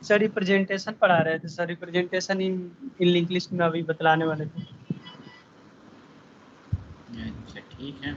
Sir representation पढ़ा रहे थे sir, representation in link list में अभी बतलाने वाले थे। अच्छा ठीक है।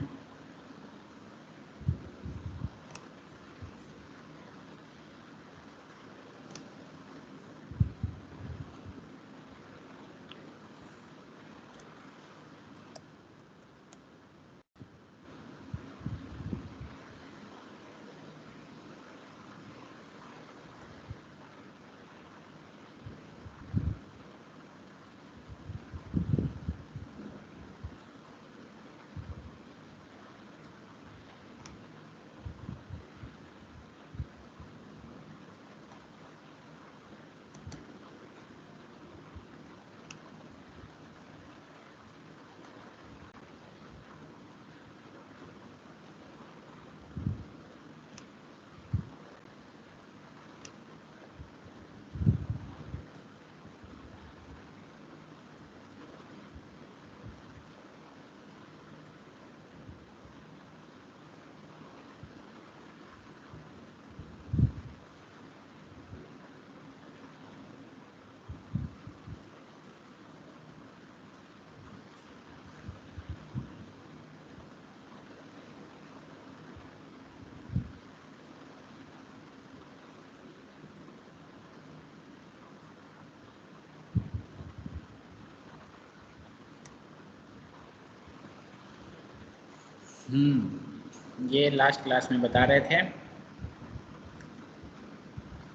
ये लास्ट क्लास में बता रहे थे,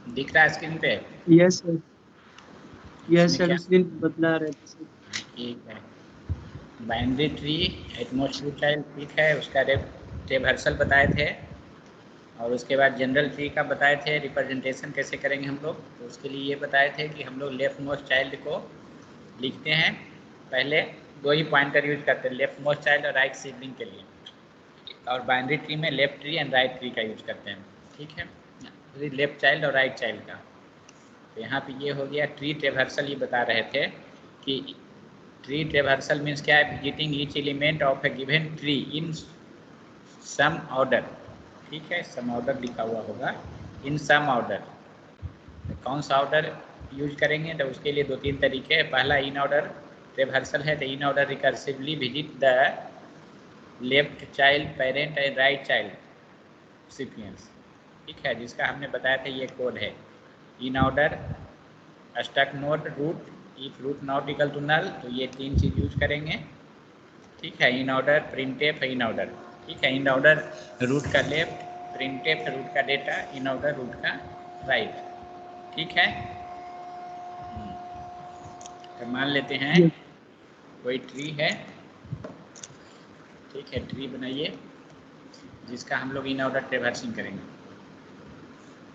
दिख रहा है स्क्रीन पे? यस सर, यस सर, उस दिन बतला रहे थे सर। ठीक है, बाइनरी ट्री एटमॉस्फेरिक चाइल्ड ठीक है, उसका रिवर्सल बताए थे, और उसके बाद जनरल ट्री का बताए थे रिप्रेजेंटेशन कैसे करेंगे हम लोग। तो उसके लिए ये बताए थे कि हम लोग लेफ्ट मोस्ट चाइल्ड को लिखते हैं, पहले दो ही पॉइंटर यूज करते हैं, लेफ्ट मोस्ट चाइल्ड और राइट सिबलिंग के लिए, और बाइनरी ट्री में left tree and right tree का यूज करते हैं। ठीक है, लेफ्ट चाइल्ड और राइट चाइल्ड का। तो यहाँ पे ये हो गया ट्री ट्रेवर्सल। ये बता रहे थे कि ट्री ट्रेवर्सल मीन्स क्या है, visiting each element of a given tree in some order. ठीक है, सम ऑर्डर लिखा हुआ होगा, इन सम ऑर्डर। कौन सा ऑर्डर यूज करेंगे, तो उसके लिए दो तीन तरीके हैं। पहला इन ऑर्डर ट्रेवर्सल है, तो इन order recursively visit the left child parent and right child सिपियंस। ठीक है, जिसका हमने बताया था ये कोड है। इन order struct node root, if root not equal to null, तो ये तीन चीज यूज करेंगे। ठीक है, इन ऑर्डर प्रिंटफ इन ऑर्डर। ठीक है, इन ऑर्डर रूट का लेफ्ट, प्रिंटफ रूट का डेटा, इन ऑर्डर रूट का राइट। ठीक है, तो मान लेते हैं कोई ट्री है। ठीक है, ट्री बनाइए जिसका हम लोग इन ऑर्डर ट्रेवर्सिंग करेंगे।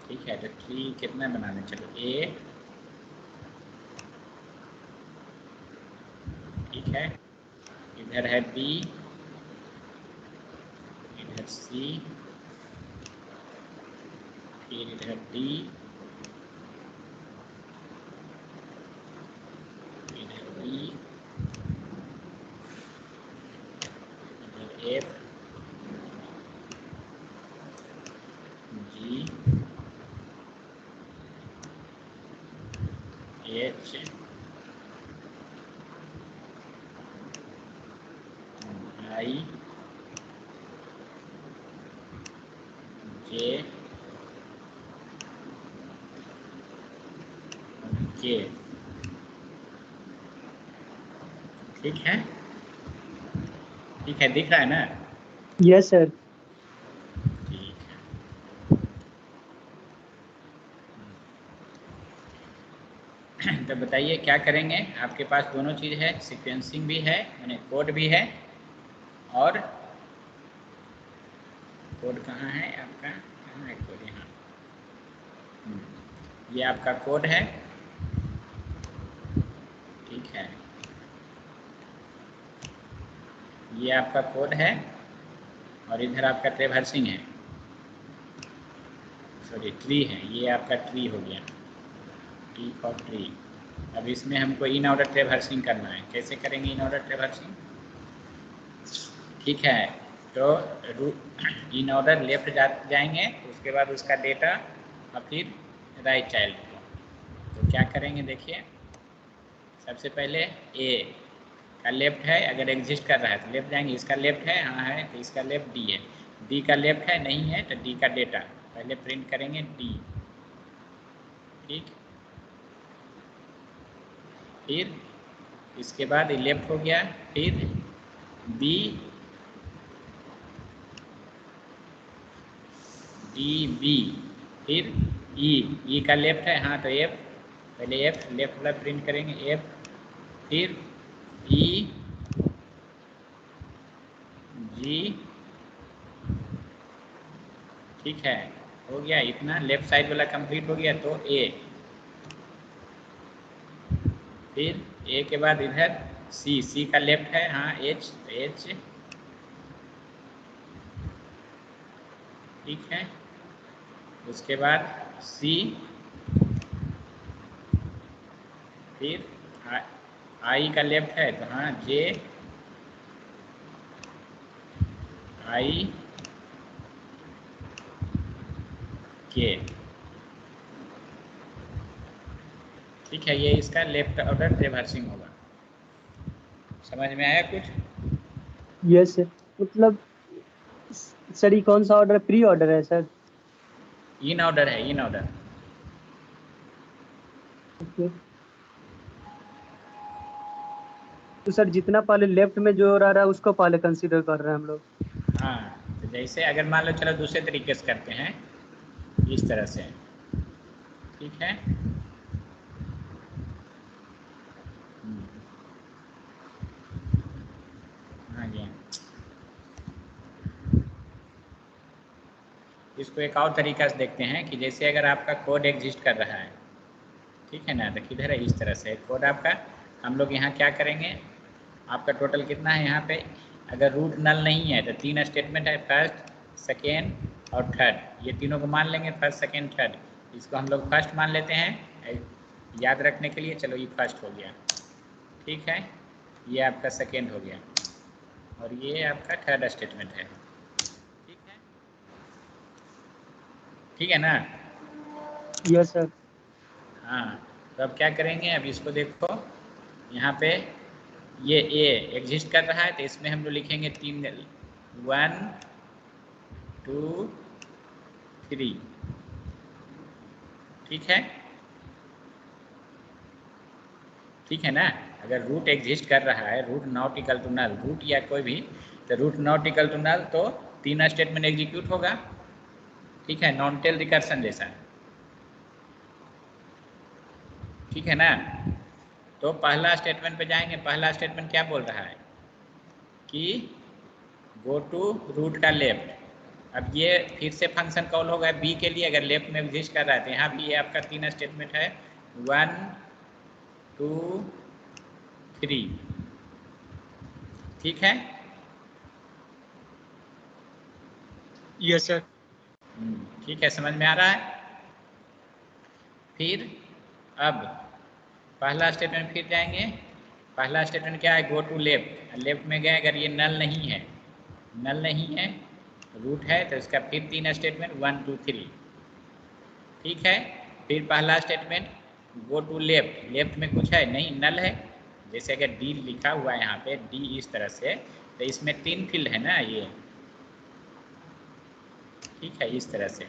ठीक है, तो ट्री कितना बनाने, चलो ए। ठीक है, इधर है बी, इधर सी, फिर इधर डी, इधर बी, इधर एफ, जी, एच, आई, जे, के। ठीक है, ठीक है, दिख रहा है ना? Yes sir. ठीक है, तो बताइए क्या करेंगे। आपके पास दोनों चीज़ है, सीक्वेंसिंग भी है, यानी कोड भी है, और कोड कहाँ है आपका, कहाँ है कोड, यहाँ। ये आपका कोड है। ठीक है, ये आपका कोड है, और इधर आपका ट्रेवर्सिंग है, सॉरी ट्री है, ये आपका ट्री हो गया, टी फॉर ट्री। अब इसमें हमको इन ऑर्डर ट्रेवर्सिंग करना है। कैसे करेंगे इन ऑर्डर ट्रेवर्सिंग? ठीक है, तो इन ऑर्डर लेफ्ट जाएंगे, उसके बाद उसका डेटा, और फिर राइट चाइल्ड को। तो क्या करेंगे देखिए, सबसे पहले ए का लेफ्ट है, अगर एग्जिस्ट कर रहा है तो लेफ्ट जाएंगे, इसका लेफ्ट है, हाँ है, तो इसका लेफ्ट डी है, डी का लेफ्ट है, नहीं है, तो डी का डेटा पहले प्रिंट करेंगे डी, ठीक। फिर इसके बाद ये लेफ्ट हो गया, फिर बी, डी बी, फिर ई का लेफ्ट है, हाँ, तो एफ, पहले एफ लेफ्ट वाला प्रिंट करेंगे एफ, फिर ई जी, ठीक है, हो गया इतना, लेफ्ट साइड वाला कंप्लीट हो गया, तो ए, फिर ए के बाद इधर सी का लेफ्ट है, हाँ, एच, एच, ठीक है, उसके बाद सी, फिर आई का लेफ्ट है, तो हाँ, जे, आई, के, ठीक है, ये इसका लेफ्ट ऑर्डर रिवर्सिंग होगा। समझ में आया कुछ? यस सर, मतलब सर ये कौन सा ऑर्डर, प्री ऑर्डर है सर? इन ऑर्डर है, इन ऑर्डर। ओके, तो सर जितना पहले लेफ्ट में जो रह रहा है उसको पहले कंसीडर कर रहे हैं हम लोग। हाँ, तो जैसे अगर मान लो, चलो दूसरे तरीके से करते हैं, इस तरह से, ठीक है, हाँ जी, इसको एक और तरीका से देखते हैं कि जैसे अगर आपका कोड एग्जिस्ट कर रहा है, ठीक है ना, तो किधर है, इस तरह से कोड आपका, हम लोग यहाँ क्या करेंगे, आपका टोटल कितना है यहाँ पे, अगर रूट नल नहीं है तो 3 स्टेटमेंट है, फर्स्ट, सेकेंड और थर्ड, ये तीनों को मान लेंगे, फर्स्ट, सेकेंड, थर्ड, इसको हम लोग फर्स्ट मान लेते हैं याद रखने के लिए, चलो ये फर्स्ट हो गया, ठीक है, ये आपका सेकेंड हो गया, और ये आपका थर्ड स्टेटमेंट है, ठीक है ना? Yes sir. हाँ, तो अब क्या करेंगे, अब इसको देखो, यहाँ पे ये ए एग्जिस्ट कर रहा है, तो इसमें हम लोग लिखेंगे 3, 1 2 3, ठीक है, ठीक है ना? अगर रूट एग्जिस्ट कर रहा है, root not equal to null, root या कोई भी, तो root not equal to null, तो 3 स्टेटमेंट एग्जीक्यूट होगा, ठीक है, नॉन टेल रिकर्सन जैसा, ठीक है ना? तो पहला स्टेटमेंट पे जाएंगे, पहला स्टेटमेंट क्या बोल रहा है कि गो टू रूट का लेफ्ट, अब ये फिर से फंक्शन कॉल होगा बी के लिए, अगर लेफ्ट में एग्जिस्ट कर रहा है, तो यहाँ भी ये आपका 3 स्टेटमेंट है, 1 2 3, ठीक है, यस सर। ठीक है, समझ में आ रहा है? फिर अब पहला स्टेटमेंट फिर जाएंगे, पहला स्टेटमेंट क्या है, गो टू लेफ्ट, लेफ्ट में गए, अगर ये नल नहीं है, नल नहीं है, रूट है, तो इसका फिर 3 स्टेटमेंट 1 2 3, ठीक है, फिर पहला statement go to left, left में कुछ है नहीं, नल है, जैसे अगर डी लिखा हुआ है यहाँ पे, डी इस तरह से, तो इसमें 3 फील्ड है ना ये, ठीक है, इस तरह से,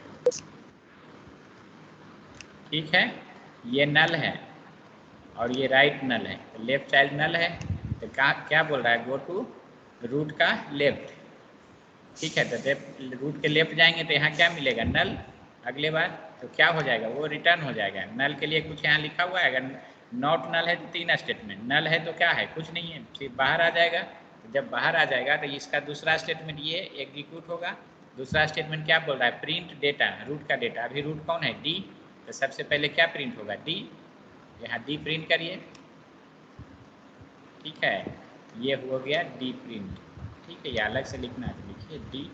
ठीक है, ये नल है और ये राइट नल है, तो लेफ्ट चाइल्ड नल है, तो क्या बोल रहा है, गो टू रूट का लेफ्ट, ठीक है, तो रूट के लेफ्ट जाएंगे तो यहाँ क्या मिलेगा, नल, अगले बार तो क्या हो जाएगा, वो रिटर्न हो जाएगा, नल के लिए कुछ यहाँ लिखा हुआ है, अगर नॉट नल है तो 3 स्टेटमेंट, नल है तो क्या है, कुछ नहीं है, फिर बाहर आ जाएगा, तो जब बाहर आ जाएगा तो इसका दूसरा स्टेटमेंट ये एग्जीक्यूट होगा, दूसरा स्टेटमेंट क्या बोल रहा है, प्रिंट डेटा, रूट का डेटा, अभी रूट कौन है, डी, तो सबसे पहले क्या प्रिंट होगा, डी, यहाँ डी प्रिंट करिए, ठीक है, ये हो गया डी प्रिंट, ठीक है, ये अलग से लिखना है, तो लिखिए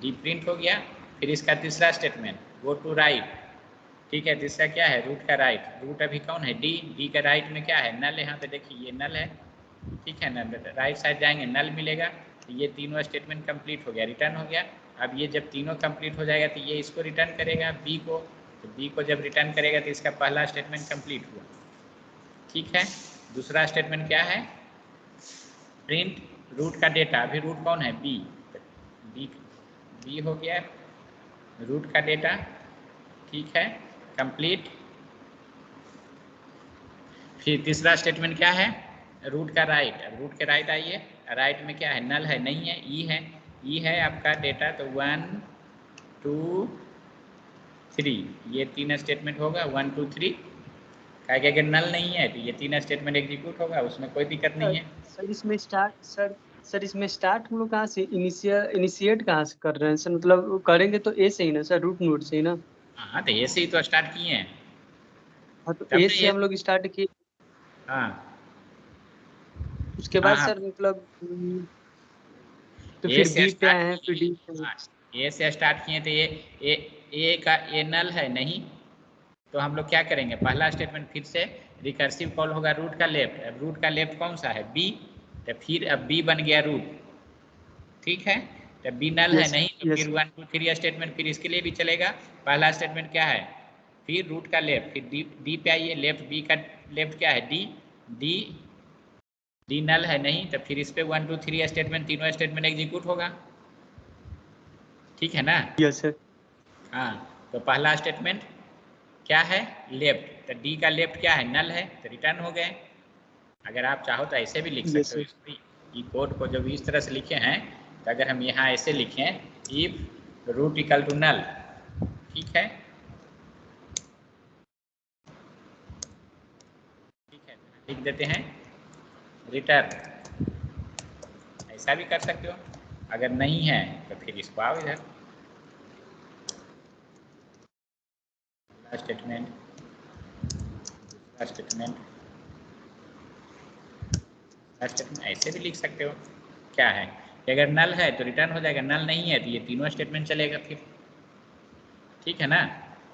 डी प्रिंट हो गया, फिर इसका तीसरा स्टेटमेंट गो टू राइट, ठीक है, तीसरा क्या है, रूट का राइट, रूट अभी कौन है, डी का राइट में क्या है, नल, यहाँ पे देखिए ये नल है, ठीक है ना, राइट साइड जाएंगे नल मिलेगा, तो ये तीनों स्टेटमेंट कंप्लीट हो गया, रिटर्न हो गया, अब ये जब तीनों कंप्लीट हो जाएगा तो ये इसको रिटर्न करेगा बी को, तो बी को जब रिटर्न करेगा तो इसका पहला स्टेटमेंट कंप्लीट हुआ। ठीक है, दूसरा स्टेटमेंट क्या है, प्रिंट रूट का डेटा। अभी रूट कौन है, बी, बी हो गया रूट का डेटा। ठीक है, कंप्लीट। फिर तीसरा स्टेटमेंट क्या है, रूट का राइट। अब रूट के राइट आइए, राइट में क्या है, नल है, नहीं है, ई है, ई है आपका डेटा, तो 1 2 3 ये 3 स्टेटमेंट होगा, 1 2 3। क्या कि अगर नल नहीं है तो ये 3 स्टेटमेंट एग्जीक्यूट होगा, उसमें कोई दिक्कत नहीं है। सर इसमें स्टार्ट सर इसमें स्टार्ट हम लोग कहाँ से इनिशिएट कहाँ से कर रहे हैं सर, मतलब करेंगे तो ए से ही ना सर, रूट नोड से ही ना। हाँ, तो ऐसे ही तो स्टार्ट किए हैं। हाँ तो तब ए तो से ये, हम लोग स्टार्ट किए, हाँ उसके हाँ बाद हाँ, सर मतलब तो ए फिर से बी पे स्टार्ट आए हैं, फिर किए। डी पे। हाँ, ए से स्टार्ट किए तो ये ए का ए नल है नहीं, तो हम लोग क्या करेंगे, पहला स्टेटमेंट फिर से रिकर्सिव कॉल होगा रूट का लेफ्ट। अब रूट का लेफ्ट कौन सा है, बी, तो फिर अब बी बन गया रूट। ठीक है, तो बी नल है यस नहीं, तो यस फिर 1 2 3 स्टेटमेंट फिर इसके लिए भी चलेगा। पहला स्टेटमेंट क्या है, फिर रूट का लेफ्ट, फिर डी पे आइए, लेफ्ट बी का लेफ्ट क्या है, डी, डी, डी नल है नहीं, तो फिर इस पे 1 2 3 स्टेटमेंट, तीनों स्टेटमेंट एग्जीक्यूट होगा। ठीक है ना। यस सर हाँ, तो पहला स्टेटमेंट क्या है, लेफ्ट, तो डी का लेफ्ट क्या है, नल है, तो रिटर्न हो गए। अगर आप चाहो तो ऐसे भी लिख यस सकते हो, सर इस कोड को जब इस तरह से लिखे हैं, तो अगर हम यहाँ ऐसे लिखें, if root equal to null, ठीक है, ठीक है, लिख देते हैं रिटर्न, ऐसा भी कर सकते हो। अगर नहीं है तो फिर इसको आओ इधर, स्टेटमेंट, दूसरा स्टेटमेंट, स्टेटमेंट ऐसे भी लिख सकते हो। क्या है कि अगर नल है तो रिटर्न हो जाएगा, नल नहीं है तो ये तीनों स्टेटमेंट चलेगा फिर। ठीक है ना।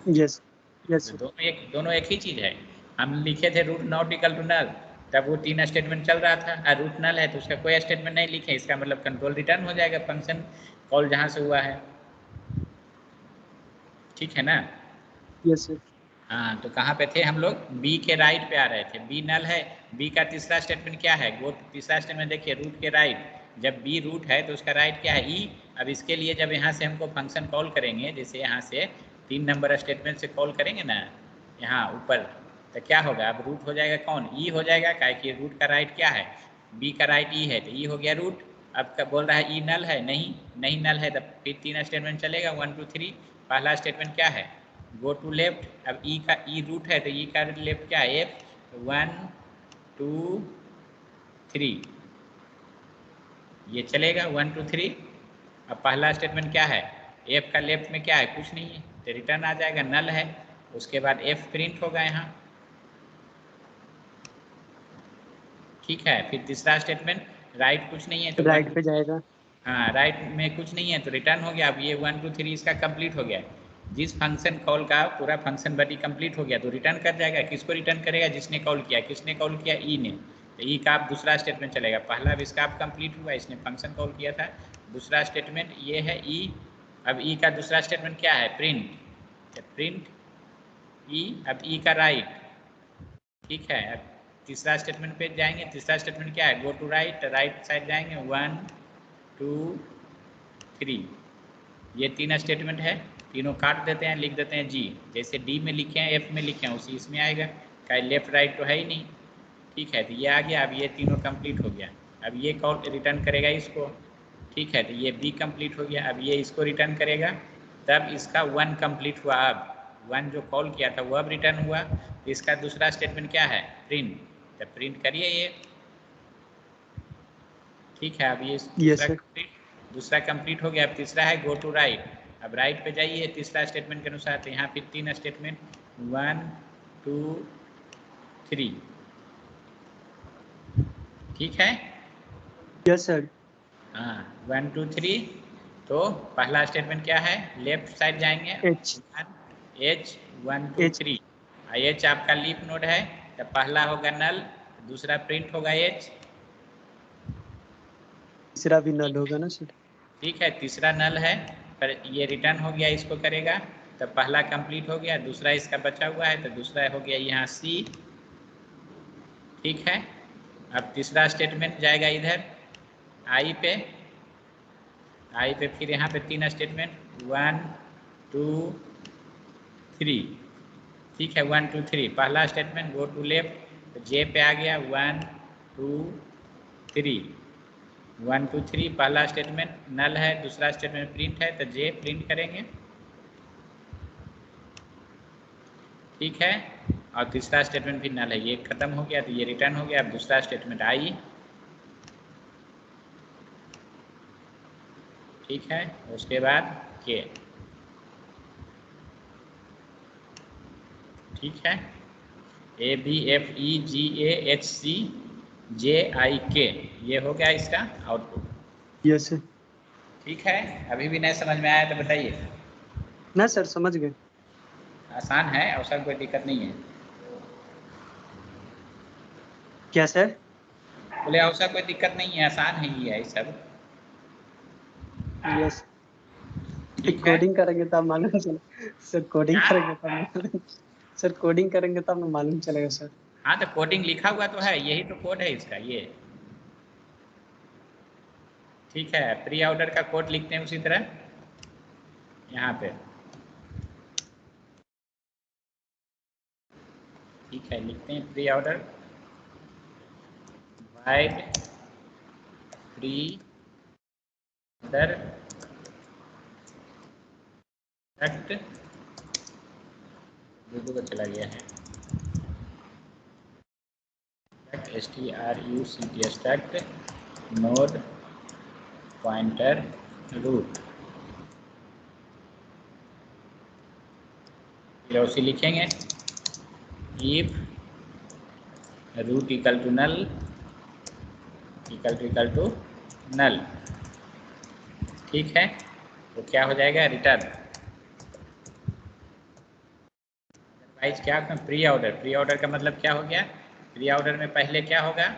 यस यस तो सर दोनों एक ही चीज़ है। हम लिखे थे root not equal to null, तब वो 3 स्टेटमेंट चल रहा था, और रूट नल है तो उसका कोई स्टेटमेंट नहीं लिखे, इसका मतलब कंट्रोल रिटर्न हो जाएगा, फंक्शन कॉल जहाँ से हुआ है। ठीक है ना। यस सर हाँ, तो कहाँ पे थे हम लोग, बी के राइट पे आ रहे थे, बी नल है, बी का तीसरा स्टेटमेंट क्या है, वो तीसरा स्टेटमेंट देखिए रूट के राइट, जब बी रूट है तो उसका राइट क्या है, ई। अब इसके लिए जब यहाँ से हमको फंक्शन कॉल करेंगे, जैसे यहाँ से 3 नंबर स्टेटमेंट से कॉल करेंगे ना यहाँ ऊपर, तो क्या होगा, अब रूट हो जाएगा कौन, ई हो जाएगा, क्या कि रूट का राइट क्या है, बी का राइट ई है, तो ई हो गया रूट। अब क्या बोल रहा है, ई नल है, नहीं, नहीं नल है, तब फिर 3 स्टेटमेंट चलेगा, 1 2 3। पहला स्टेटमेंट क्या है, गो टू लेफ्ट, अब ई का ई रूट है तो ई का लेफ्ट क्या है, एफ, 1 2 3 ये चलेगा, 1 2 3। अब पहला स्टेटमेंट क्या है, एफ का लेफ्ट में क्या है, कुछ नहीं है, तो रिटर्न आ जाएगा, नल है। उसके बाद एफ प्रिंट होगा यहाँ। ठीक है, फिर तीसरा स्टेटमेंट, राइट कुछ नहीं है तो 1 राइट 2, पे जाएगा। हाँ राइट में कुछ नहीं है तो रिटर्न हो गया। अब ये 1 2 3 इसका कंप्लीट हो गया, जिस फंक्शन कॉल का पूरा फंक्शन बॉडी कंप्लीट हो गया तो रिटर्न कर जाएगा। किसको रिटर्न करेगा, जिसने कॉल किया, किसने कॉल किया, ई ने, तो ई का आप दूसरा स्टेटमेंट चलेगा, पहला अब इसका आप कंप्लीट हुआ, इसने फंक्शन कॉल किया था, दूसरा स्टेटमेंट ये है ई। अब ई का दूसरा स्टेटमेंट क्या है, प्रिंट, तो प्रिंट ई, अब ई का राइट। ठीक है, अब तीसरा स्टेटमेंट पे जाएंगे, तीसरा स्टेटमेंट क्या है, go to right, right side जाएंगे, 1 2 3 ये 3 स्टेटमेंट है, तीनों काट देते हैं, लिख देते हैं जी, जैसे डी में लिखे हैं एफ में लिखे हैं उसी इसमें आएगा, क्या लेफ्ट राइट तो है ही नहीं। ठीक है, तो ये आ गया, अब ये तीनों कंप्लीट हो गया। अब ये कॉल रिटर्न करेगा इसको। ठीक है, तो ये बी कंप्लीट हो गया, अब ये इसको रिटर्न करेगा, तब इसका 1 कंप्लीट हुआ। अब 1 जो कॉल किया था वो अब रिटर्न हुआ, तो इसका दूसरा स्टेटमेंट क्या है, प्रिंट, तो प्रिंट करिए ये। ठीक है, अब ये यस सर दूसरा कंप्लीट हो गया। अब तीसरा है गो टू राइट, अब राइट पे जाइए तीसरा स्टेटमेंट के अनुसार, तो यहाँ फिर 3 स्टेटमेंट, 1 2 3। ठीक है, यस सर हाँ 1 2 3। तो पहला स्टेटमेंट क्या है, लेफ्ट साइड जाएंगे, एच एच 1 2 एच 3, एच आपका लीफ नोड है, तो पहला होगा नल, दूसरा प्रिंट होगा एच। तीसरा भी नल होगा ना सर। ठीक है, तीसरा नल है, पर ये रिटर्न हो गया, इसको करेगा, तो पहला कंप्लीट हो गया, दूसरा इसका बचा हुआ है तो दूसरा हो गया यहाँ सी। ठीक है, अब तीसरा स्टेटमेंट जाएगा इधर आई पे, फिर यहाँ पे 3 स्टेटमेंट 1 2 3। ठीक है, 1 2 3 पहला स्टेटमेंट गो टू लेफ्ट, तो जे पे आ गया 1 2 3 1 2 3 पहला स्टेटमेंट नल है, दूसरा स्टेटमेंट प्रिंट है तो जे प्रिंट करेंगे। ठीक है, और तीसरा स्टेटमेंट भी नल है, ये खत्म हो गया तो ये रिटर्न हो गया। अब दूसरा स्टेटमेंट आई। ठीक है, उसके बाद के। ठीक है, A B F E G A H C J I K, ये हो गया इसका आउटपुट। Yes sir. ठीक है, अभी भी नहीं समझ में आया तो बताइए। ना सर समझ गए। आसान है और सर कोई दिक्कत नहीं है। क्या सर? बोले ऐसा कोई दिक्कत नहीं है, आसान है ये सब। यस। ठीक है, कोडिंग करेंगे तब मालूम चले सर, कोडिंग क्या? करेंगे तब सर कोडिंग करेंगे तब मालूम चलेगा सर। हाँ तो कोडिंग लिखा हुआ तो है, यही तो कोड है इसका ये। ठीक है, प्री ऑर्डर का कोड लिखते हैं उसी तरह यहाँ पे। ठीक है, लिखते हैं pre order wide pre order दो का चला गया है struct node pointer root। फिर उसी लिखेंगे if root equal to null equal to null। ठीक है, तो क्या हो जाएगा रिटर्न। अदरवाइज क्या होगा प्री ऑर्डर का मतलब क्या हो गया, प्री ऑर्डर में पहले क्या होगा,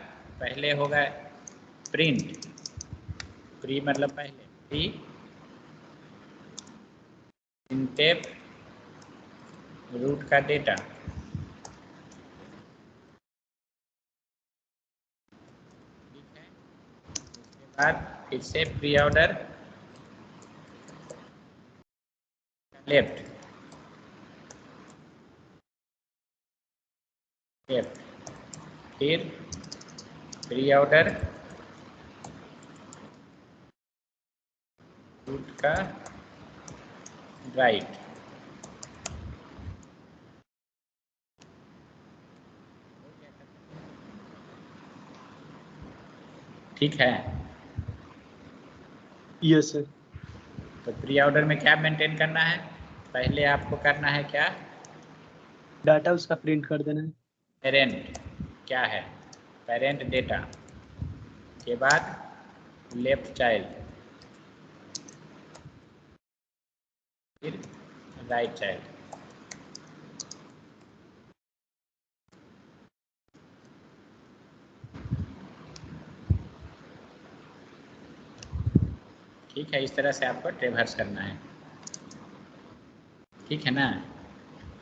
पहले होगा प्रिंट, प्री मतलब पहले, प्री printf रूट का डेटा। ठीक है, उसके बाद फिर से प्री ऑर्डर लेफ्ट फिर प्री ऑर्डर रूट का राइट। ठीक है, यस सर। तो प्री ऑर्डर में क्या मेंटेन करना है, पहले आपको करना है क्या, डाटा उसका प्रिंट कर देना है। पेरेंट क्या है, पेरेंट डेटा के बाद लेफ्ट चाइल्ड फिर राइट चाइल्ड। ठीक है, इस तरह से आपको ट्रेवर्स करना है। ठीक है ना,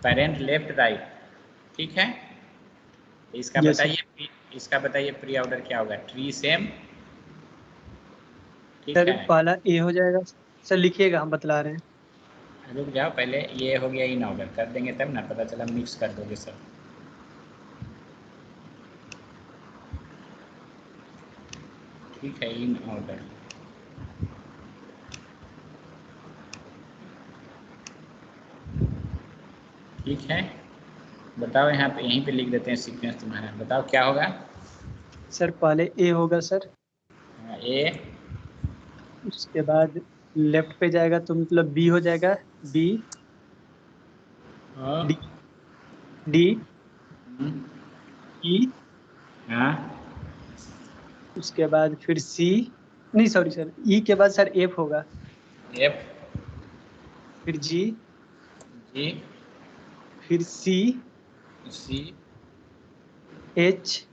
पेरेंट लेफ्ट राइट। ठीक है, इसका यस सर। बताइए, इसका बताइए प्री ऑर्डर क्या होगा, ट्री सेम। ठीक सर है, पहला ए हो जाएगा। सर लिखिएगा, हम बतला रहे हैं। रुक जाओ, पहले ये हो गया इन ऑर्डर कर देंगे तब ना पता चला मिक्स कर दोगे सब। ठीक है, इन ऑर्डर ठीक है, बताओ यहाँ पे, यहीं पे लिख देते हैं सीक्वेंस तुम्हारा, बताओ क्या होगा। सर पहले ए होगा सर, ए, उसके बाद लेफ्ट पे जाएगा तो मतलब बी हो जाएगा, बी डी डी ई, हाँ, उसके बाद फिर सी, नहीं सॉरी सर, ई के बाद सर एफ होगा, एफ, फिर जी, जी, फिर सी, सी, एच,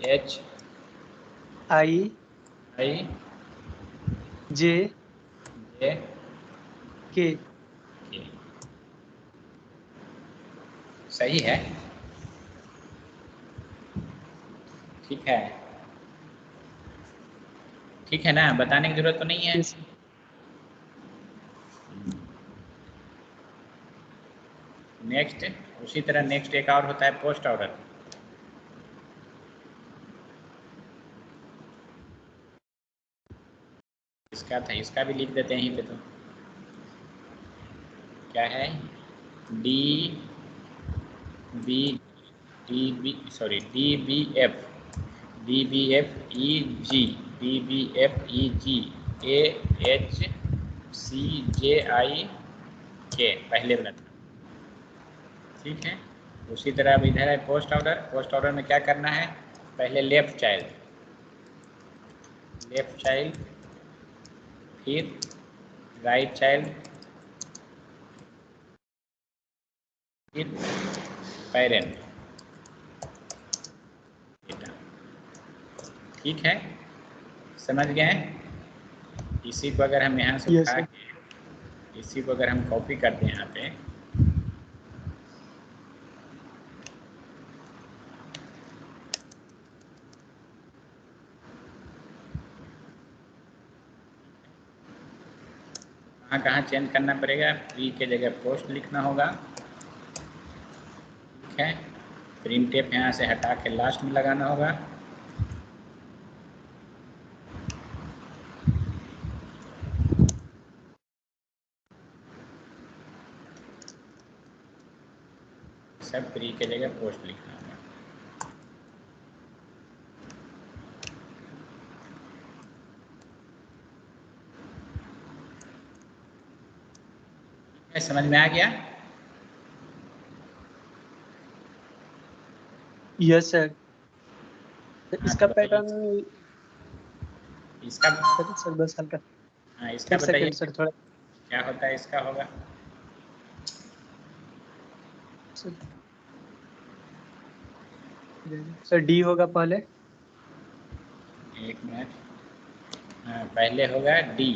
एच, आई, आई, जे, जे, के। के। सही है, ठीक है, ठीक है ना, बताने की जरूरत तो नहीं है। Yes. नेक्स्ट, उसी तरह नेक्स्ट एक और होता है पोस्ट ऑर्डर। इसका था, इसका भी लिख देते हैं यहीं पे। तो क्या है, D B F E G, A H C J I K, पहले वाला था, ठीक है। उसी तरह अब इधर है पोस्ट ऑर्डर। पोस्ट ऑर्डर में क्या करना है, पहले लेफ्ट चाइल्ड, फिर राइट चाइल्ड, फिर पेरेंट, ठीक है, समझ गए। इसी को अगर हम यहाँ से Yes, उठा sir. के, इसी को अगर हम कॉपी करते हैं यहाँ पे, कहाँ चेंज करना पड़ेगा, प्री के जगह पोस्ट लिखना होगा, ठीक है। प्रिंट टेप यहाँ से हटा के लास्ट में लगाना होगा, सब प्री के जगह पोस्ट लिखना होगा। समझ में आ गया? Yes, sir. इसका पैटर्न, इसका सर बस हल्का, हाँ, इसका एक बताइए सेकंड सर, थोड़ा क्या होता है, इसका होगा सर डी होगा पहले, एक मिनट, हाँ पहले होगा डी,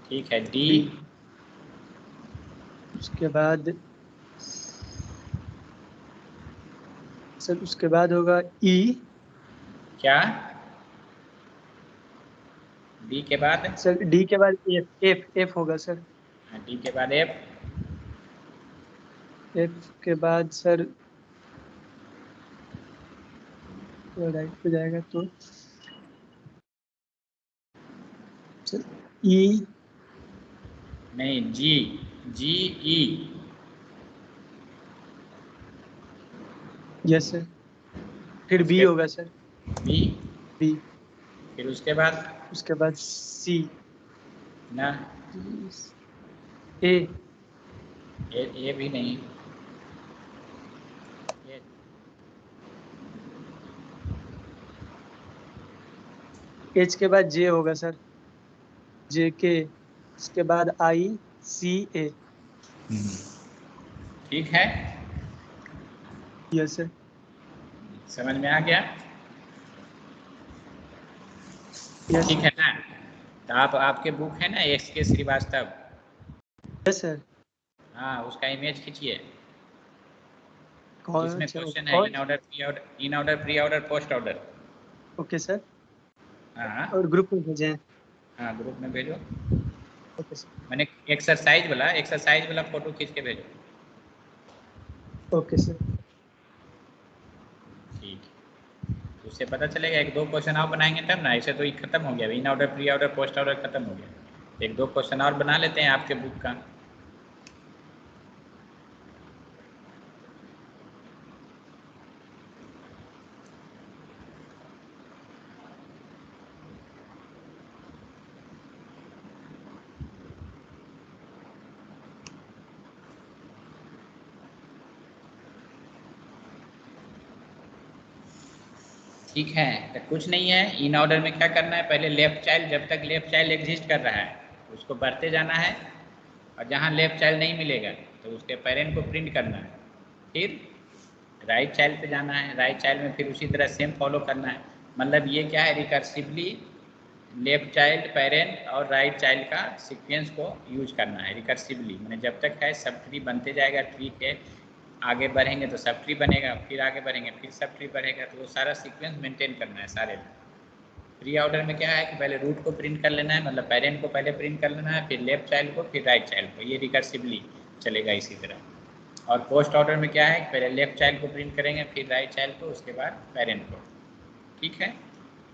ठीक है, डी, उसके बाद सर, उसके बाद होगा ई, क्या, डी के बाद, सर डी के बाद एफ होगा सर, डी के बाद एफ, एफ के बाद सर राइट पे जाएगा तो सर ई, नहीं जी, जी ई, यस सर, फिर बी उसके होगा सर, बी, बी, फिर उसके बाद सी, ना, ए, ए भी नहीं, एच के बाद जे होगा सर, जे के, इसके बाद आई सी ए, ठीक है, यस सर, समझ में आ गया, यस ठीक है ना। तो आप, आपके बुक है ना एस के श्रीवास्तव, यस सर, हाँ उसका इमेज खींचिए, कौन, जिसमें अच्छा क्वेश्चन है कौन, in order, pre order, post order. Okay sir, हाँ और ग्रुप में भेजे हैं, हाँ, ग्रुप में भेजो, ओके सर, मैंने एक्सरसाइज वाला फोटो खींच के भेजो, ओके सर, ठीक, तो उससे पता चलेगा। एक दो क्वेश्चन और बनाएंगे तब ना, ऐसे तो ये खत्म हो गया, in order, pre order, post order खत्म हो गया, एक दो क्वेश्चन और बना लेते हैं आपके बुक का। ठीक है, तो कुछ नहीं है, इन ऑर्डर में क्या करना है, पहले लेफ्ट चाइल्ड, जब तक लेफ्ट चाइल्ड एग्जिस्ट कर रहा है उसको बढ़ते जाना है, और जहाँ लेफ्ट चाइल्ड नहीं मिलेगा तो उसके पेरेंट को प्रिंट करना है, फिर राइट चाइल्ड पे जाना है, राइट चाइल्ड में फिर उसी तरह सेम फॉलो करना है। मतलब ये क्या है, रिकर्सिवली लेफ्ट चाइल्ड, पेरेंट और राइट चाइल्ड का सीक्वेंस को यूज करना है रिकर्सिवली, मैंने जब तक है सब ट्री बनते जाएगा, ट्री के आगे बढ़ेंगे तो सब ट्री बनेगा, फिर आगे बढ़ेंगे फिर सब ट्री बढ़ेगा, तो वो सारा सीक्वेंस मेंटेन करना है सारे। प्री ऑर्डर में क्या है कि पहले रूट को प्रिंट कर लेना है, मतलब पेरेंट को पहले प्रिंट कर लेना है, फिर लेफ्ट चाइल्ड को, फिर राइट चाइल्ड को, ये रिकर्सिवली चलेगा इसी तरह। और पोस्ट ऑर्डर में क्या है कि पहले लेफ्ट चाइल्ड को प्रिंट करेंगे, फिर राइट चाइल्ड को, उसके बाद पेरेंट को। ठीक है,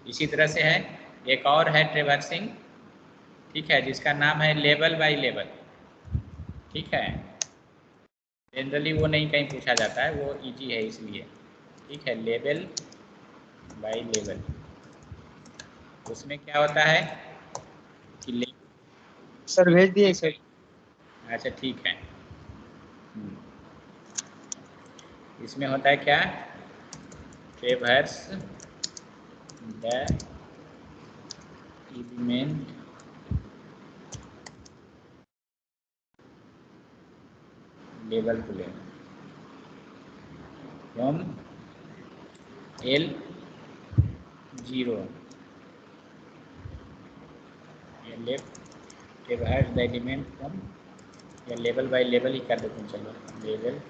इसी तरह से है। एक और है ट्रेवर्सिंग, ठीक है, जिसका नाम है लेवल बाय लेवल। ठीक है, जनरली वो नहीं कहीं पूछा जाता है, वो इजी है इसलिए। ठीक है, लेवल बाय लेवल, उसमें क्या होता है कि सर भेज दिए सर। अच्छा ठीक है। इसमें होता है क्या, traverse the element level to level from L0 या left traverse the element from, या लेवल बाय लेवल ही कर देते हैं, चलो लेवल।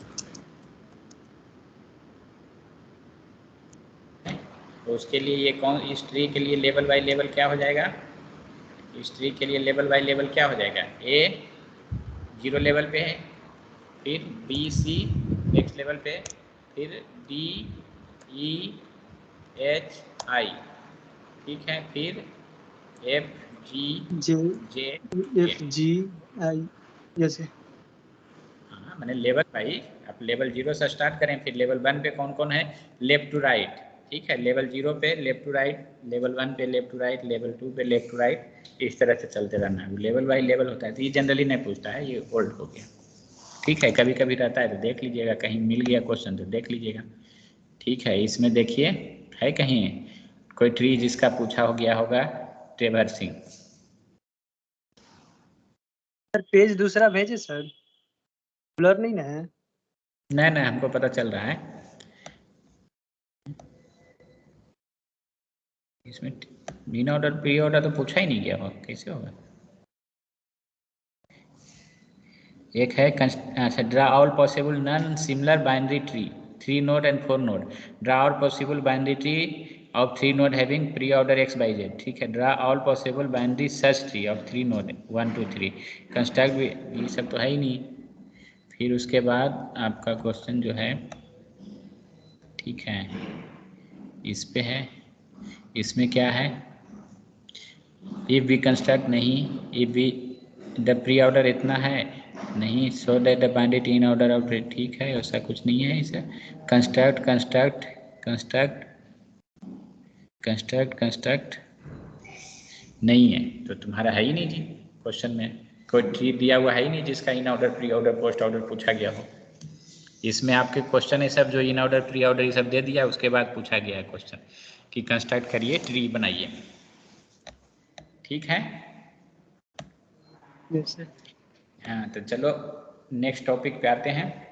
तो उसके लिए ये कौन, इस ट्री के लिए लेवल बाय लेवल क्या हो जाएगा, इस ट्री के लिए लेवल बाय लेवल क्या हो जाएगा, A 0 लेवल पे है, फिर B C नेक्स्ट लेवल पे, फिर D E H I, ठीक है, फिर F G J F G I, yes sir. हाँ, मैंने लेवल भाई, आप लेवल 0 से स्टार्ट करें, फिर लेवल 1 पे कौन कौन है, लेफ्ट टू राइट। ठीक है, लेवल 0 पे लेफ्ट टू राइट, लेवल 1 पे लेफ्ट टू राइट, लेवल 2 पे लेफ्ट टू राइट, इस तरह से चलते रहना है। लेवल बाई लेवल होता है, तो ये जनरली नहीं पूछता है, ये ओल्ड हो गया। ठीक है, कभी कभी रहता है तो देख लीजिएगा, कहीं मिल गया क्वेश्चन तो देख लीजिएगा। ठीक है, इसमें देखिए है कहीं कोई ट्री जिसका पूछा हो गया होगा ट्रेवर्सिंग। सर पेज दूसरा भेजे सर, ब्लर नहीं ना है? नहीं नहीं, हमको पता चल रहा है। इसमें मीन ऑर्डर प्री ऑर्डर तो पूछा ही नहीं गया होगा, कैसे होगा। एक है अच्छा, draw all possible non similar binary tree 3 node and 4 node, draw all possible binary tree of 3 node having pre order x by z। ठीक है, draw all possible binary search tree of 3 node 1 2 3, construct, ये सब तो है ही नहीं। फिर उसके बाद आपका क्वेश्चन जो है, ठीक है, इस पे है, इसमें क्या है, इफ वी कंस्ट्रक्ट नहीं, if we the preorder इतना है नहीं, so that the binary inorder of, ठीक है, ऐसा कुछ नहीं है इसे। Construct construct construct construct construct नहीं है, तो तुम्हारा है ही नहीं जी, क्वेश्चन में कोई ट्री दिया हुआ है ही नहीं जिसका in order pre order post order पूछा गया हो। इसमें आपके क्वेश्चन है सब जो इन ऑर्डर प्री ऑर्डर ये सब दे दिया, उसके बाद पूछा गया है क्वेश्चन कि कंस्ट्रक्ट करिए, ट्री बनाइए। ठीक है, यस सर। हाँ, तो चलो नेक्स्ट टॉपिक पे आते हैं।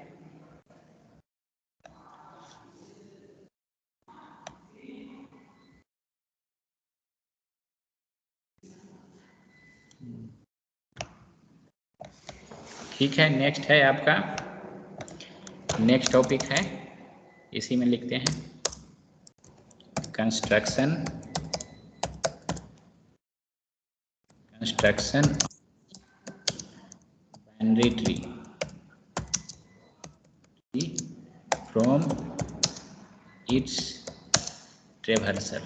ठीक है, नेक्स्ट है आपका, नेक्स्ट टॉपिक है, इसी में लिखते हैं construction binary tree from its traversal.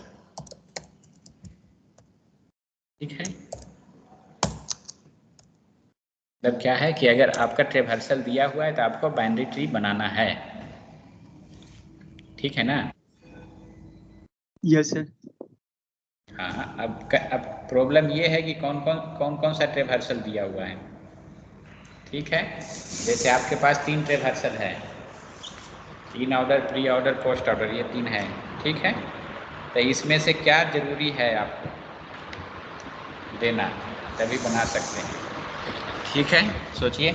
ठीक है, मतलब क्या है कि अगर आपका ट्रेवर्सल दिया हुआ है तो आपको बाइनरी ट्री बनाना है। ठीक है ना। Yes sir. हाँ, अब प्रॉब्लम ये है कि कौन कौन सा ट्रेवर्सल दिया हुआ है। ठीक है, जैसे आपके पास 3 ट्रेवर्सल है, in order pre order post order, ये 3 है। ठीक है, तो इसमें से क्या जरूरी है आपको देना, तभी बना सकते हैं। ठीक है, सोचिए।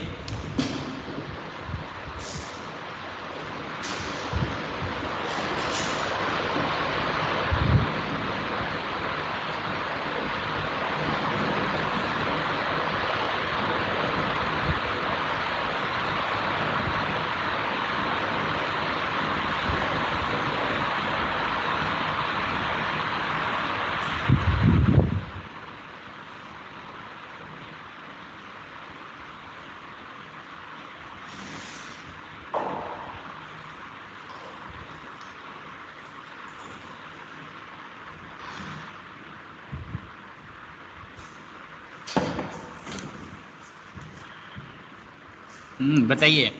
बताइए।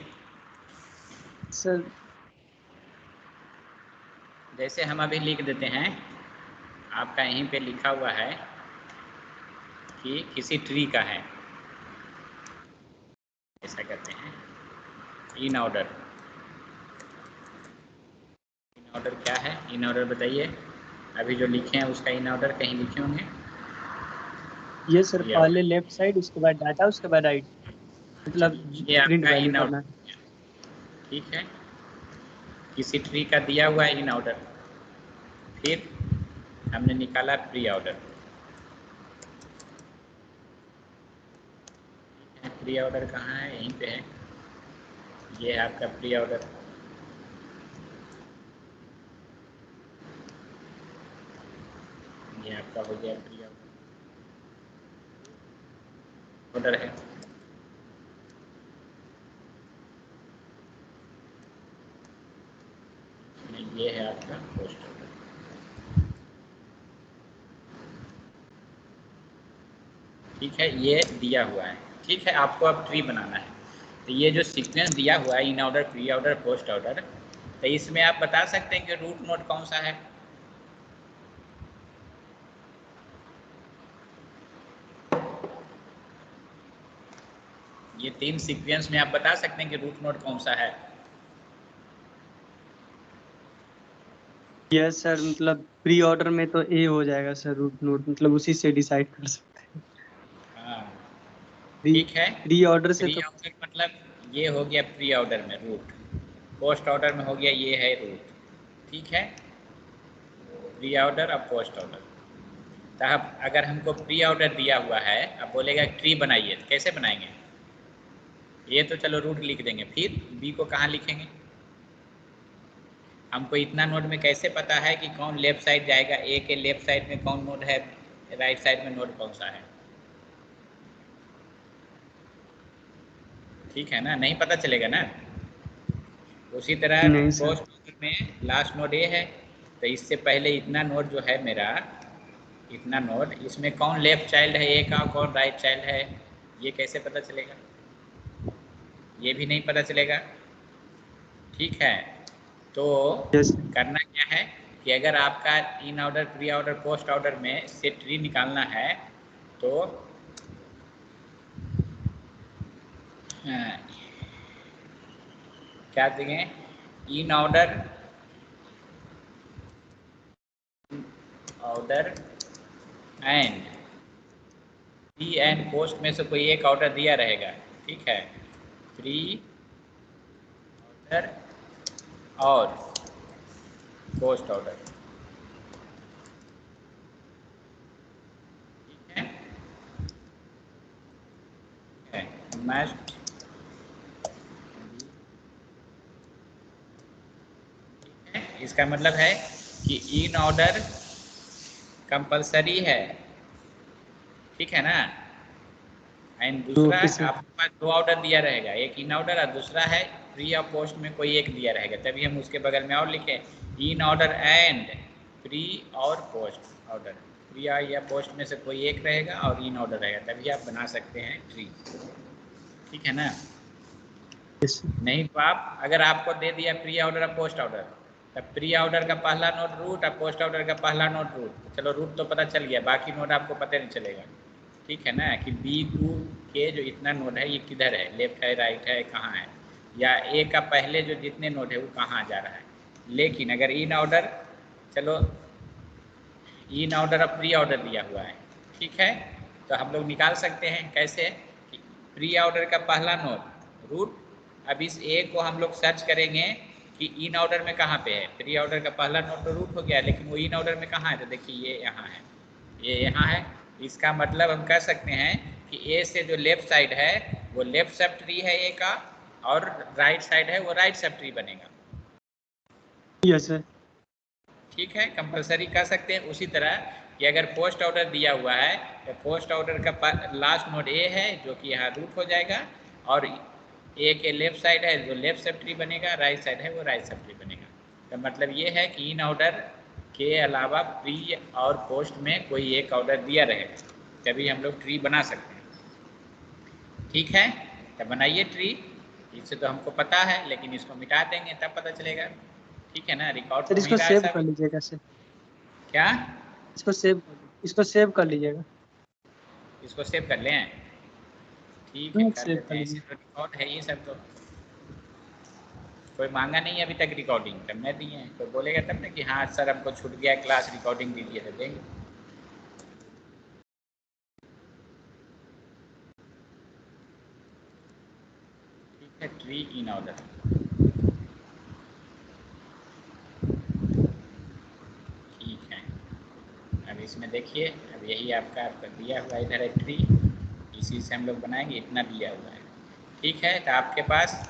सर जैसे हम अभी लिख देते हैं, आपका यहीं पे लिखा हुआ है कि किसी ट्री का है, ऐसा करते हैं इन ऑर्डर। इन ऑर्डर क्या है? इन ऑर्डर बताइए। अभी जो लिखे हैं उसका इन ऑर्डर कहीं लिखे होंगे। ये सर दिया हुआ पहले लेफ्ट साइड, उसके बाद डाटा, उसके बाद राइट, है। मतलब चलिए ये प्रिंट आपका वैल्यू इन करना है। ऑर्डर, ठीक है। किसी ट्री का दिया हुआ है इन ऑर्डर, फिर हमने निकाला प्री ऑर्डर। प्री ऑर्डर कहाँ है? यहीं पे है। ये है आपका प्री ऑर्डर। ये आपका हो गया प्री ऑर्डर है। ये है आपका पोस्ट ऑर्डर। ठीक है, ये दिया हुआ है। ठीक है, आपको अब ट्री बनाना है। तो ये जो सीक्वेंस दिया हुआ है, in order, pre order, post order, तो इसमें आप बता सकते हैं कि रूट नोड कौन सा है? ये 3 सीक्वेंस में आप बता सकते हैं कि रूट नोड कौन सा है? यस सर, मतलब प्री ऑर्डर में तो ए हो जाएगा सर, रूट नोड, मतलब उसी से डिसाइड कर सकते हैं। हाँ, प्री ठीक है। प्री ऑर्डर से प्री तो ऑर्डर मतलब ये हो गया प्री ऑर्डर में रूट, पोस्ट ऑर्डर में हो गया ये है रूट। ठीक है, प्री ऑर्डर और पोस्ट ऑर्डर। तो अब अगर हमको प्री ऑर्डर दिया हुआ है, अब बोलेगा ट्री बनाइए, तो कैसे बनाएंगे? ये तो चलो रूट लिख देंगे, फिर बी को कहाँ लिखेंगे? हमको इतना नोड में कैसे पता है कि कौन लेफ्ट साइड जाएगा? ए के लेफ्ट साइड में कौन नोड है, राइट साइड में नोड कौन सा है? ठीक है ना, नहीं पता चलेगा ना। उसी तरह नहीं सर। पोस्ट ऑर्डर में लास्ट नोड ए है, तो इससे पहले इतना नोड जो है मेरा, इतना नोड, इसमें कौन लेफ्ट चाइल्ड है ए का, कौन राइट चाइल्ड है, ये कैसे पता चलेगा? ये भी नहीं पता चलेगा। ठीक है, तो यस करना क्या है कि अगर आपका in order, pre order, post order में से ट्री निकालना है, तो क्या देंगे? In order, order and pre and post में से कोई एक ऑर्डर दिया रहेगा। ठीक है, प्री ऑर्डर और पोस्ट ऑर्डर। ठीक है, मस्ट, इसका मतलब है कि इन ऑर्डर कंपलसरी है। ठीक है ना। एंड तो दूसरा ओके सर। आपके पास 2 ऑर्डर दिया रहेगा, एक इन ऑर्डर और दूसरा है प्री और पोस्ट में कोई एक दिया रहेगा, तभी हम उसके बगल में और लिखें इन ऑर्डर एंड प्री और पोस्ट ऑर्डर। प्री या पोस्ट में से कोई एक रहेगा और इन ऑर्डर रहेगा, तभी आप बना सकते हैं ट्री। ठीक है ना। Yes sir. नहीं तो आप, अगर आपको दे दिया प्री ऑर्डर और पोस्ट ऑर्डर, तब प्री ऑर्डर का पहला नोट रूट और पोस्ट ऑर्डर का पहला नोट रूट, चलो रूट तो पता चल गया, बाकी नोट आपको पता नहीं चलेगा। ठीक है ना, कि B2 के जो इतना नोड है ये किधर है, लेफ्ट है, राइट है, कहाँ है, या ए का पहले जो जितने नोड है वो कहाँ जा रहा है। लेकिन अगर इन ऑर्डर, चलो इन ऑर्डर और प्री ऑर्डर दिया हुआ है, ठीक है, तो हम लोग निकाल सकते हैं कैसे? कि प्री ऑर्डर का पहला नोड रूट, अब इस ए को हम लोग सर्च करेंगे कि इन ऑर्डर में कहाँ पे है। प्री ऑर्डर का पहला नोड तो रूट हो गया, लेकिन वो इन ऑर्डर में कहाँ है? तो देखिए ये यहाँ है, ये यहाँ है। इसका मतलब हम कह सकते हैं कि ए से जो लेफ्ट साइड है वो लेफ्ट सब ट्री है ए का, और राइट साइड है वो राइट सब ट्री बनेगा। Yes sir. ठीक है, कंपलसरी कह सकते हैं। उसी तरह कि अगर पोस्ट ऑर्डर दिया हुआ है, तो पोस्ट ऑर्डर का लास्ट नोड ए है जो कि यहाँ रूट हो जाएगा, और ए के लेफ्ट साइड है जो लेफ्ट सब ट्री बनेगा, राइट साइड है वो राइट सब ट्री बनेगा। तो मतलब ये है कि इन ऑर्डर के अलावा प्री और पोस्ट में कोई एक ऑर्डर दिया रहेगा, तभी हम लोग ट्री बना सकते हैं। ठीक है, तो बनाइए ट्री। इससे तो हमको पता है, लेकिन इसको मिटा देंगे तब पता चलेगा। ठीक है ना, रिकॉर्ड सर तो हो ही इसको रहा है सेव सब। कर लीजिएगा सर, क्या? इसको सेव कर लीजिएगा। इसको सेव कर लें? ठीक है, कर सेव लेते कर हैं। लीजिए। इससे तो रिकॉर्ड है ये सब, तो कोई मांगा नहीं है अभी तक रिकॉर्डिंग, करने दिए हैं। कोई बोलेगा तब ना कि हाँ सर हमको छूट गया क्लास, रिकॉर्डिंग दीजिए, तो देंगे। ठीक है, ट्री इन ऑर्डर। ठीक है, अब इसमें देखिए, अब यही आपका दिया हुआ इधर है ट्री, इसी से हम लोग बनाएंगे, इतना दिया हुआ है। ठीक है, तो आपके पास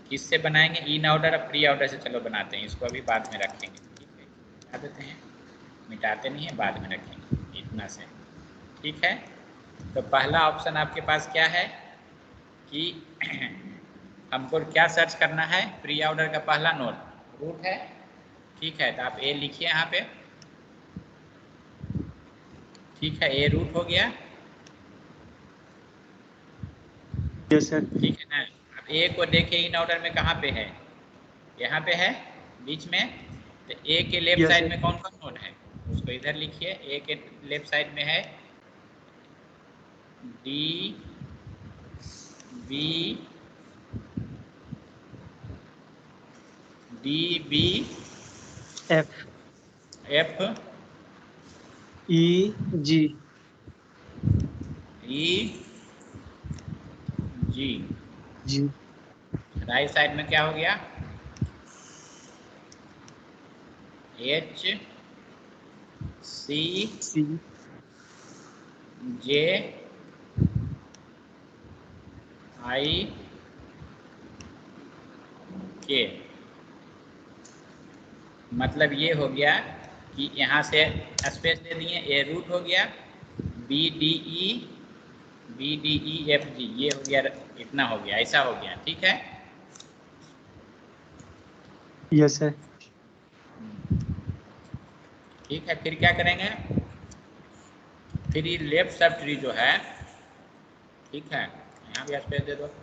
किससे बनाएंगे? इन ऑर्डर और प्री ऑर्डर से। चलो बनाते हैं, इसको अभी बाद में रखेंगे। ठीक है, मिटा देते हैं, मिटाते नहीं है, बाद में रखेंगे इतना से। ठीक है, तो पहला ऑप्शन आपके पास क्या है कि हमको क्या सर्च करना है? प्री ऑर्डर का पहला नोड रूट है। ठीक है, तो आप ए लिखिए यहाँ पे। ठीक है, ए रूट हो गया। Yes sir. ठीक है ना, अब ए को देखिए इन ऑर्डर में कहाँ पे है? यहाँ पे है बीच में। तो ए के लेफ्ट यस साइड सर। में कौन कौन नोड है? उसको इधर लिखिए। ए के लेफ्ट साइड में है D, B, D, B, F, F, E, G. E, G. G. Right side में क्या हो गया? H, C, C, J, I, के। मतलब ये हो गया कि यहाँ से स्पेस दे दिए, ए रूट हो गया, B D E, B D E F G, ये हो गया, इतना हो गया, ऐसा हो गया। ठीक है, यस सर। ठीक है, फिर क्या करेंगे? फिर ये लेफ्ट सब ट्री जो है, ठीक है, यहाँ भी स्पेस दे दो,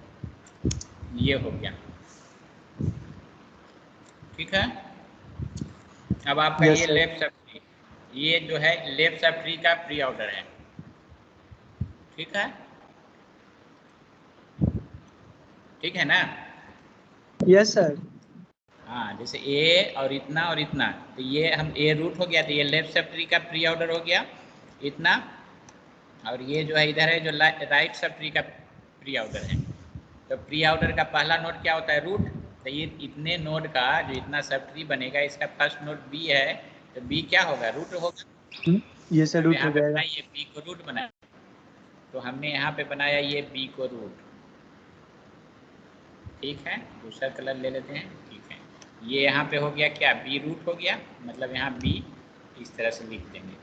ये हो गया। ठीक है, अब आपका यस ये सर। लेफ्ट सब ट्री, ये जो है लेफ्ट सब ट्री का प्री ऑर्डर है। ठीक है, ठीक है ना? Yes sir. हाँ, जैसे ए और इतना, तो ये हम ए रूट हो गया, तो ये लेफ्ट सब ट्री का प्री ऑर्डर हो गया इतना। और ये जो है इधर है जो राइट सब ट्री का प्री ऑर्डर है। तो प्री ऑर्डर का पहला नोड क्या होता है? रूट। तो ये इतने नोड का जो इतना सब ट्री बनेगा, इसका फर्स्ट नोड बी है, तो बी क्या होगा? रूट होगा। ये सर अब रूट यहाँ हो पे जाएगा। बनाइए, बी को रूट बनाए, तो हमने यहाँ पे बनाया ये बी को रूट। ठीक है, दूसरा कलर ले लेते हैं। ठीक है, ये यहाँ पे हो गया क्या? बी रूट हो गया, मतलब यहाँ बी इस तरह से लिख देंगे।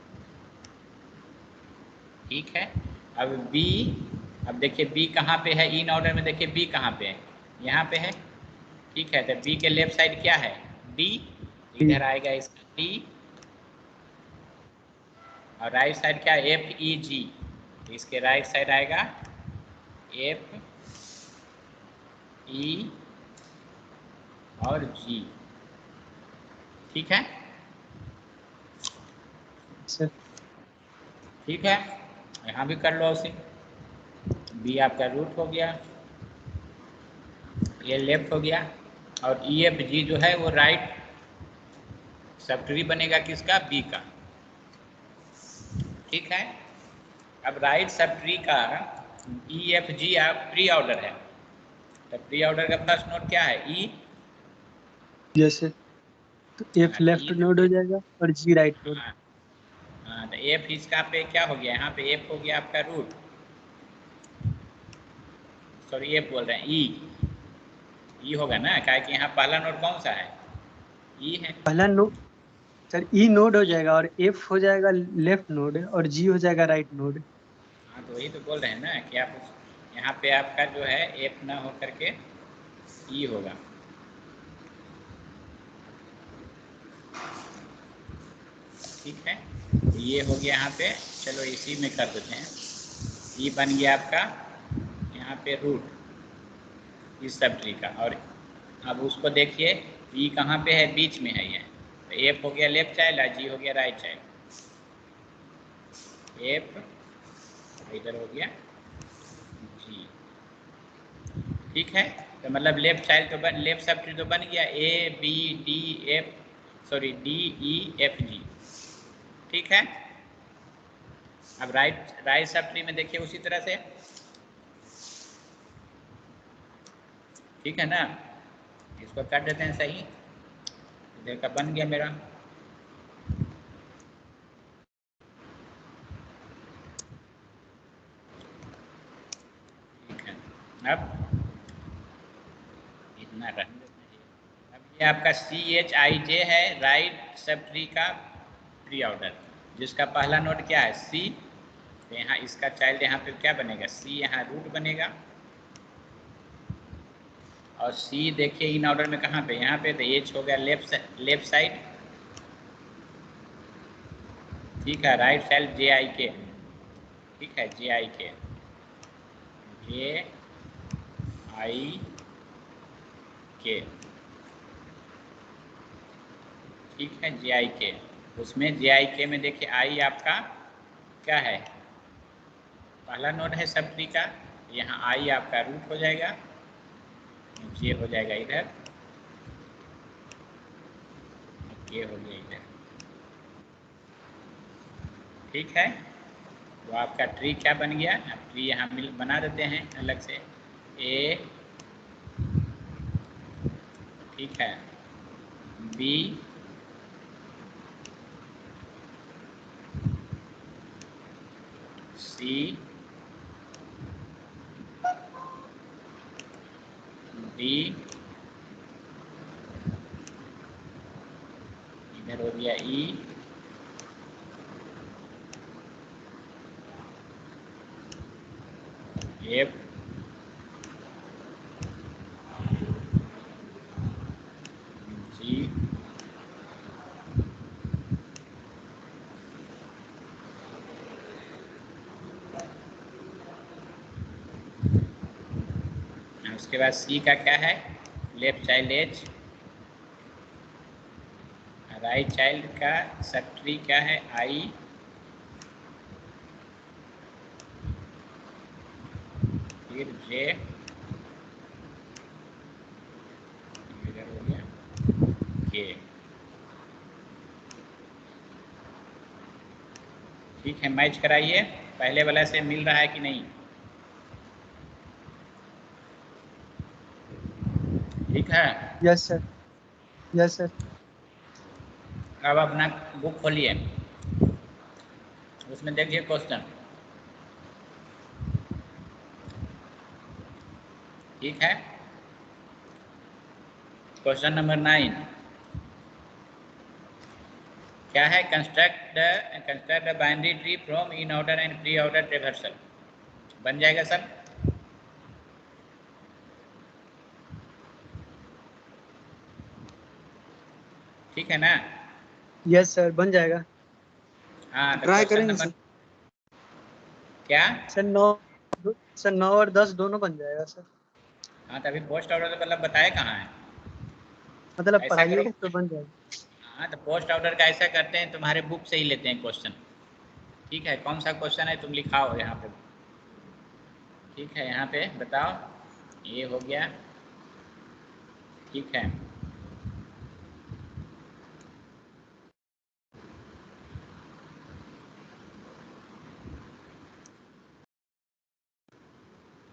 ठीक है, अब बी, अब देखिए बी कहाँ पे है? इन ऑर्डर में देखिए बी कहाँ पे है? यहाँ पे है। ठीक है, तो बी के लेफ्ट साइड क्या है? डी, इधर आएगा इसका डी। और राइट साइड क्या है? एफ ई जी, इसके राइट साइड आएगा एफ ई और जी। ठीक है, सर। ठीक है, यहाँ भी कर लो उसे। बी आपका रूट हो गया, ये लेफ्ट हो गया, और ई एफ जी जो है वो राइट सब ट्री बनेगा किसका? बी का। ठीक है, अब राइट सब ट्री का E F G pre order है, तो प्री ऑर्डर का फर्स्ट नोड क्या है? ई। Yes sir. तो एफ हाँ, तो लेफ्ट ई नोड हो जाएगा और जी राइट नोड। हाँ, हाँ, तो एफ इसका पे क्या हो गया? यहाँ पे एफ हो गया आपका रूट, सॉरी एफ बोल रहे हैं, ई होगा ना, क्या कि यहाँ पहला नोड कौन सा है? ई है। पहला नोड सर ई नोड हो जाएगा और एफ हो जाएगा लेफ्ट नोड और जी हो जाएगा राइट नोड। हाँ, तो वही तो बोल रहे हैं ना कि आप यहाँ पे आपका जो है एफ ना हो करके ई होगा। ठीक है, तो ये हो गया यहाँ पे। चलो इसी में कर देते हैं, ई बन गया आपका यहाँ पे रूट, इस सब ट्री का। और अब उसको देखिए ई कहाँ पे है, बीच में है ये। तो एफ हो गया लेफ्ट चाइल्ड और जी हो गया राइट चाइल्ड। एफ इधर हो गया जी, ठीक है। तो मतलब लेफ्ट चाइल्ड तो बन, लेफ्ट सब ट्री तो बन गया, A B D F, sorry D E F G, ठीक है। अब राइट सब ट्री में देखिए उसी तरह से, ठीक है ना। इसको कर देते हैं सही, इधर का बन गया मेरा। ठीक है, अब इतना रहने देते हैं। अब ये आपका CHIJ है, राइट सब ट्री का प्री ऑर्डर, जिसका पहला नोड क्या है C। तो यहाँ इसका चाइल्ड यहाँ पे क्या बनेगा, C यहाँ रूट बनेगा। और C देखिए इन ऑर्डर में कहाँ पे, यहाँ पे। तो H हो गया लेफ्ट साइड, ठीक है। राइट साइड JIK, ठीक है, JIK, ठीक है, JIK। उसमें JIK में देखिए I आपका क्या है, पहला नोड है सब ट्री का। यहाँ I आपका रूट हो जाएगा, J हो जाएगा इधर, K हो गया इधर, ठीक है। तो आपका ट्री क्या बन गया, अब ट्री यहाँ बना देते हैं अलग से। A, ठीक है, B, C, D, इधर हो गया E, F, G, उसके बाद C का क्या है, left child H, right child का सब ट्री क्या है I, फिर J, इधर हो गया K, ठीक है। मैच कराइए, पहले वाला से मिल रहा है कि नहीं, ठीक है। Yes sir, yes sir. अब अपना बुक खोलिए, उसमें देखिए क्वेश्चन, ठीक है। क्वेश्चन नंबर 9 क्या है, construct the binary tree from inorder and pre order traversal. बन जाएगा सब, ठीक है ना। यस सर, बन जाएगा। हाँ, तो ट्राई क्वेश्चन करेंगे नंबर सर। क्या, सर 9, सर 9 और 10 दोनों बन जाएगा सर। हाँ तो अभी पोस्ट ऑर्डर तो मतलब बताए कहाँ है, मतलब ऐसा करो। पढ़ाइएगा तो बन जाएगा। हाँ तो पोस्ट ऑर्डर का ऐसा करते हैं, तुम्हारे बुक से ही लेते हैं क्वेश्चन, ठीक है। कौन सा क्वेश्चन है तुम लिखाओ यहाँ पे, ठीक है। यहाँ पे बताओ, ये हो गया, ठीक है।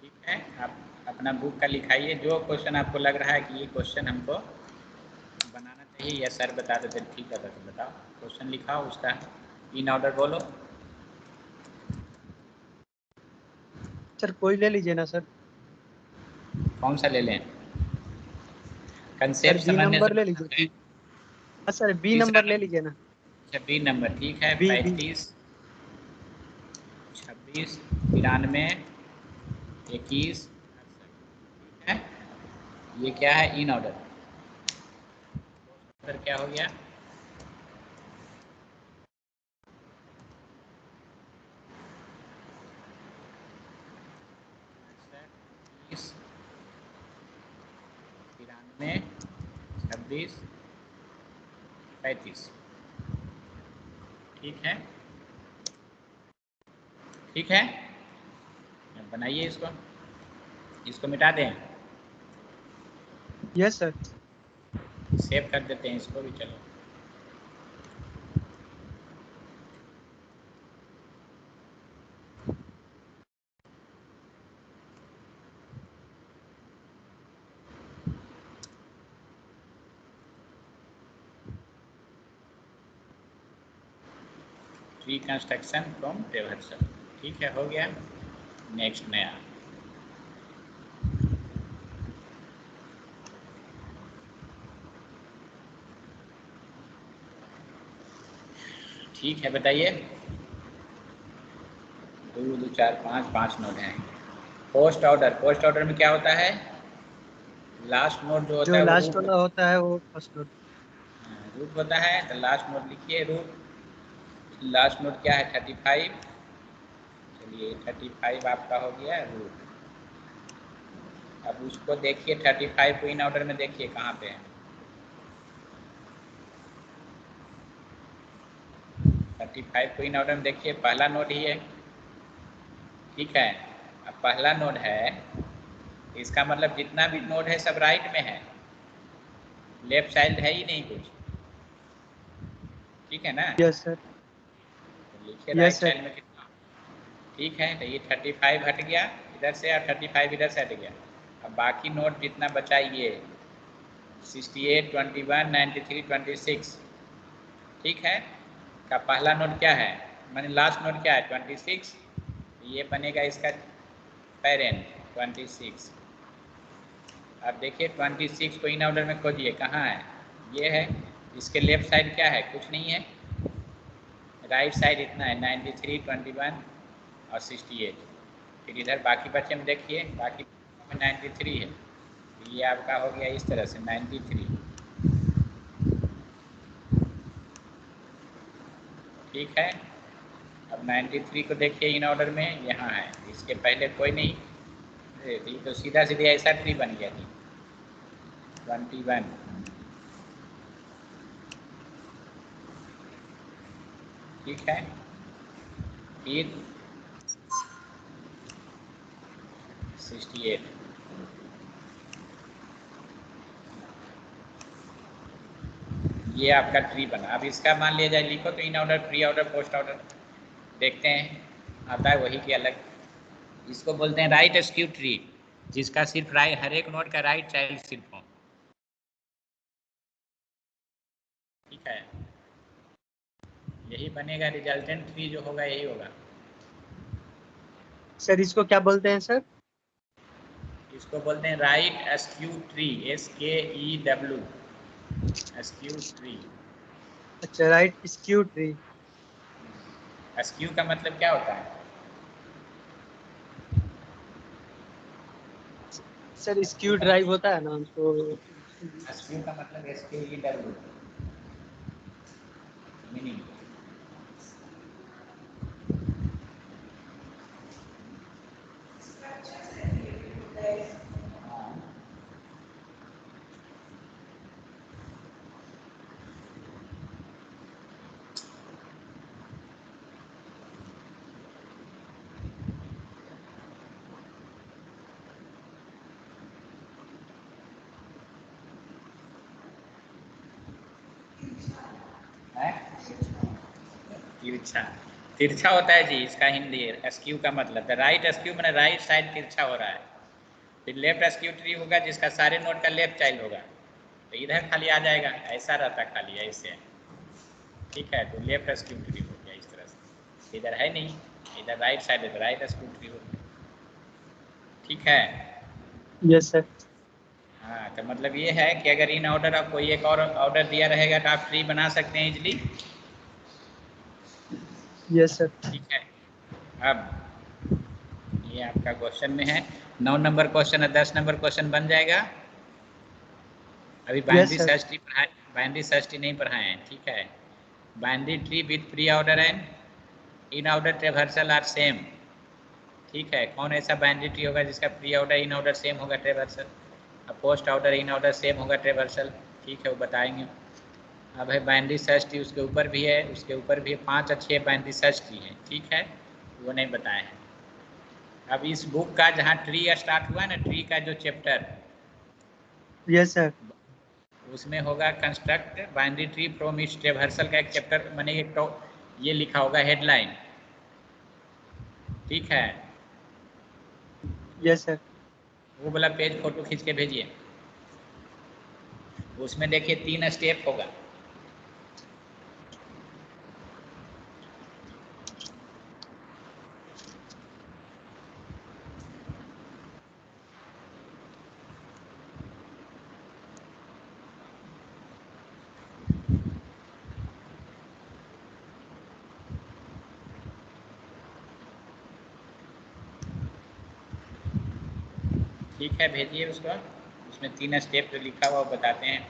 ठीक है, आप अपना बुक का लिखाइए, जो क्वेश्चन आपको लग रहा है कि ये क्वेश्चन हमको बनाना चाहिए या सर बता देते ठीक है, तो बताओ क्वेश्चन लिखाओ, उसका इन ऑर्डर बोलो। सर कोई ले लीजिए ना सर। कौन सा ले लें, सर कंसेप्ट बी समझने से नंबर ले लीजिए, मतलब है। बी। हाँ सर, बी तीसरा नंबर ले नंबर, लीजिए ना। अच्छा बी नंबर, ठीक है। B B. 35, 26, 93, 21, ठीक है। ये क्या है, इन ऑर्डर। ऑर्डर क्या हो गया, 26, 35। ठीक है, ठीक है, बनाइए इसको मिटा दें। Yes sir. सेव कर देते हैं इसको भी, चलो। ट्री कंस्ट्रक्शन फ्रॉम ट्रेवर्सल, ठीक है, हो गया। नेक्स्ट नया, ठीक है, बताइए। 2, 2, 4, 5 नोड हैं। पोस्ट ऑर्डर में क्या होता है? लास्ट नोड जो होता जो है वो लास्ट रूट वाला होता है वो फर्स्ट नोड। होता है। तो लास्ट नोड लिखिए रूट। लास्ट नोड क्या है? 35। चलिए 35 आपका हो गया रूट। अब उसको देखिए 35 को इन ऑर्डर में देखिए कहाँ पे है। 35 को इन ऑर्डर में देखिए, पहला नोड ही है, ठीक है। अब पहला नोड है, इसका मतलब जितना भी नोड है सब राइट में है, लेफ्ट साइड है ही नहीं कुछ, ठीक है ना। Yes sir. तो लिखिए यस राइट सर। साइड में कितना, ठीक है। तो ये 35 हट गया इधर से और 35 इधर से हट गया। अब बाकी नोड जितना बचा ये 68, 21, 93, 26, ठीक है। का पहला नोड क्या है, माने लास्ट नोड क्या है? 26। ये बनेगा इसका पेरेंट 26। अब देखिए 26 को इन ऑर्डर में खोजिए, कहाँ है? ये है। इसके लेफ्ट साइड क्या है? कुछ नहीं है। राइट साइड इतना है 93, 21 और 68। फिर इधर बाकी बच्चे में देखिए, बाकी में 93 है। ये आपका हो गया इस तरह से 93, ठीक है। अब 93 को देखिए इन ऑर्डर में, यहाँ है, इसके पहले कोई नहीं। ये तो सीधा सीधा ऐसा ट्री बन गया जी। 21, ठीक है। फिर 68, ये आपका ट्री बना। अब इसका मान लिया जाए, लिखो तो in order, pre order, post order, देखते हैं आता है वही की अलग। इसको बोलते हैं राइट स्क्यू ट्री, जिसका सिर्फ हर एक नोड का राइट चाइल्ड सिर्फ हो, ठीक है। यही बनेगा रिजल्टेंट ट्री जो होगा, यही होगा। सर इसको क्या बोलते हैं सर? इसको बोलते हैं right skew tree, SKEW, skew tree. अच्छा, राइट स्क्यू ट्री। स्क्यू का मतलब क्या होता है? सर स्क्यू स्क्यू का ड्राइव होता है ना तो। स्क्यू का मतलब SKEW मीनिंग। तिरछा, तिरछा होता है जी इसका हिंदी स्क्यू का मतलब। राइट स्क्यू मैंने राइट साइड तिरछा हो रहा है। फिर लेफ्ट स्क्यू ट्री होगा जिसका सारे नोड का लेफ्ट चाइल्ड होगा, तो इधर खाली आ जाएगा, ऐसा रहता खाली ऐसे, ठीक है। तो लेफ्ट स्क्यू ट्री हो गया इस तरह से। इधर है नहीं, इधर राइट साइड है, राइट स्क्यू ट्री हो गया, ठीक है। Yes sir. हाँ, तो मतलब ये है कि अगर इन ऑर्डर आप कोई एक और ऑर्डर दिया रहेगा तो आप ट्री बना सकते हैं इजली, यस सर। ठीक है। अब ये आपका क्वेश्चन में है 9 नंबर क्वेश्चन है, 10 नंबर क्वेश्चन बन जाएगा। अभी yes binary sir. Search tree पढ़ाए, बाइनरी सर्च ट्री नहीं पढ़ाए हैं, ठीक है। Binary tree with preorder and inorder traversal are same, ठीक है। कौन ऐसा बाइनरी ट्री होगा जिसका preorder inorder same होगा ट्रेवर्सल, और postorder inorder same होगा ट्रेवर्सल? ठीक है, वो बताएंगे। अब है बाइनरी सर्च ट्री, उसके ऊपर भी है, उसके ऊपर भी 5 अच्छे बाइनरी सर्च ट्री है, ठीक है, वो नहीं बताए हैं। अब इस बुक का जहाँ ट्री स्टार्ट हुआ ना, ट्री का जो चैप्टर, यस सर। उसमें होगा construct binary tree from its traversal का एक चैप्टर, मैंने एक तो ये लिखा होगा हेडलाइन, ठीक है, यस सर। वो वाला पेज फोटो खींच के भेजिए। उसमें देखिए 3 स्टेप होगा। ठीक है, भेजिए उसको। उसमें 3 स्टेप जो लिखा हुआ वो बताते हैं।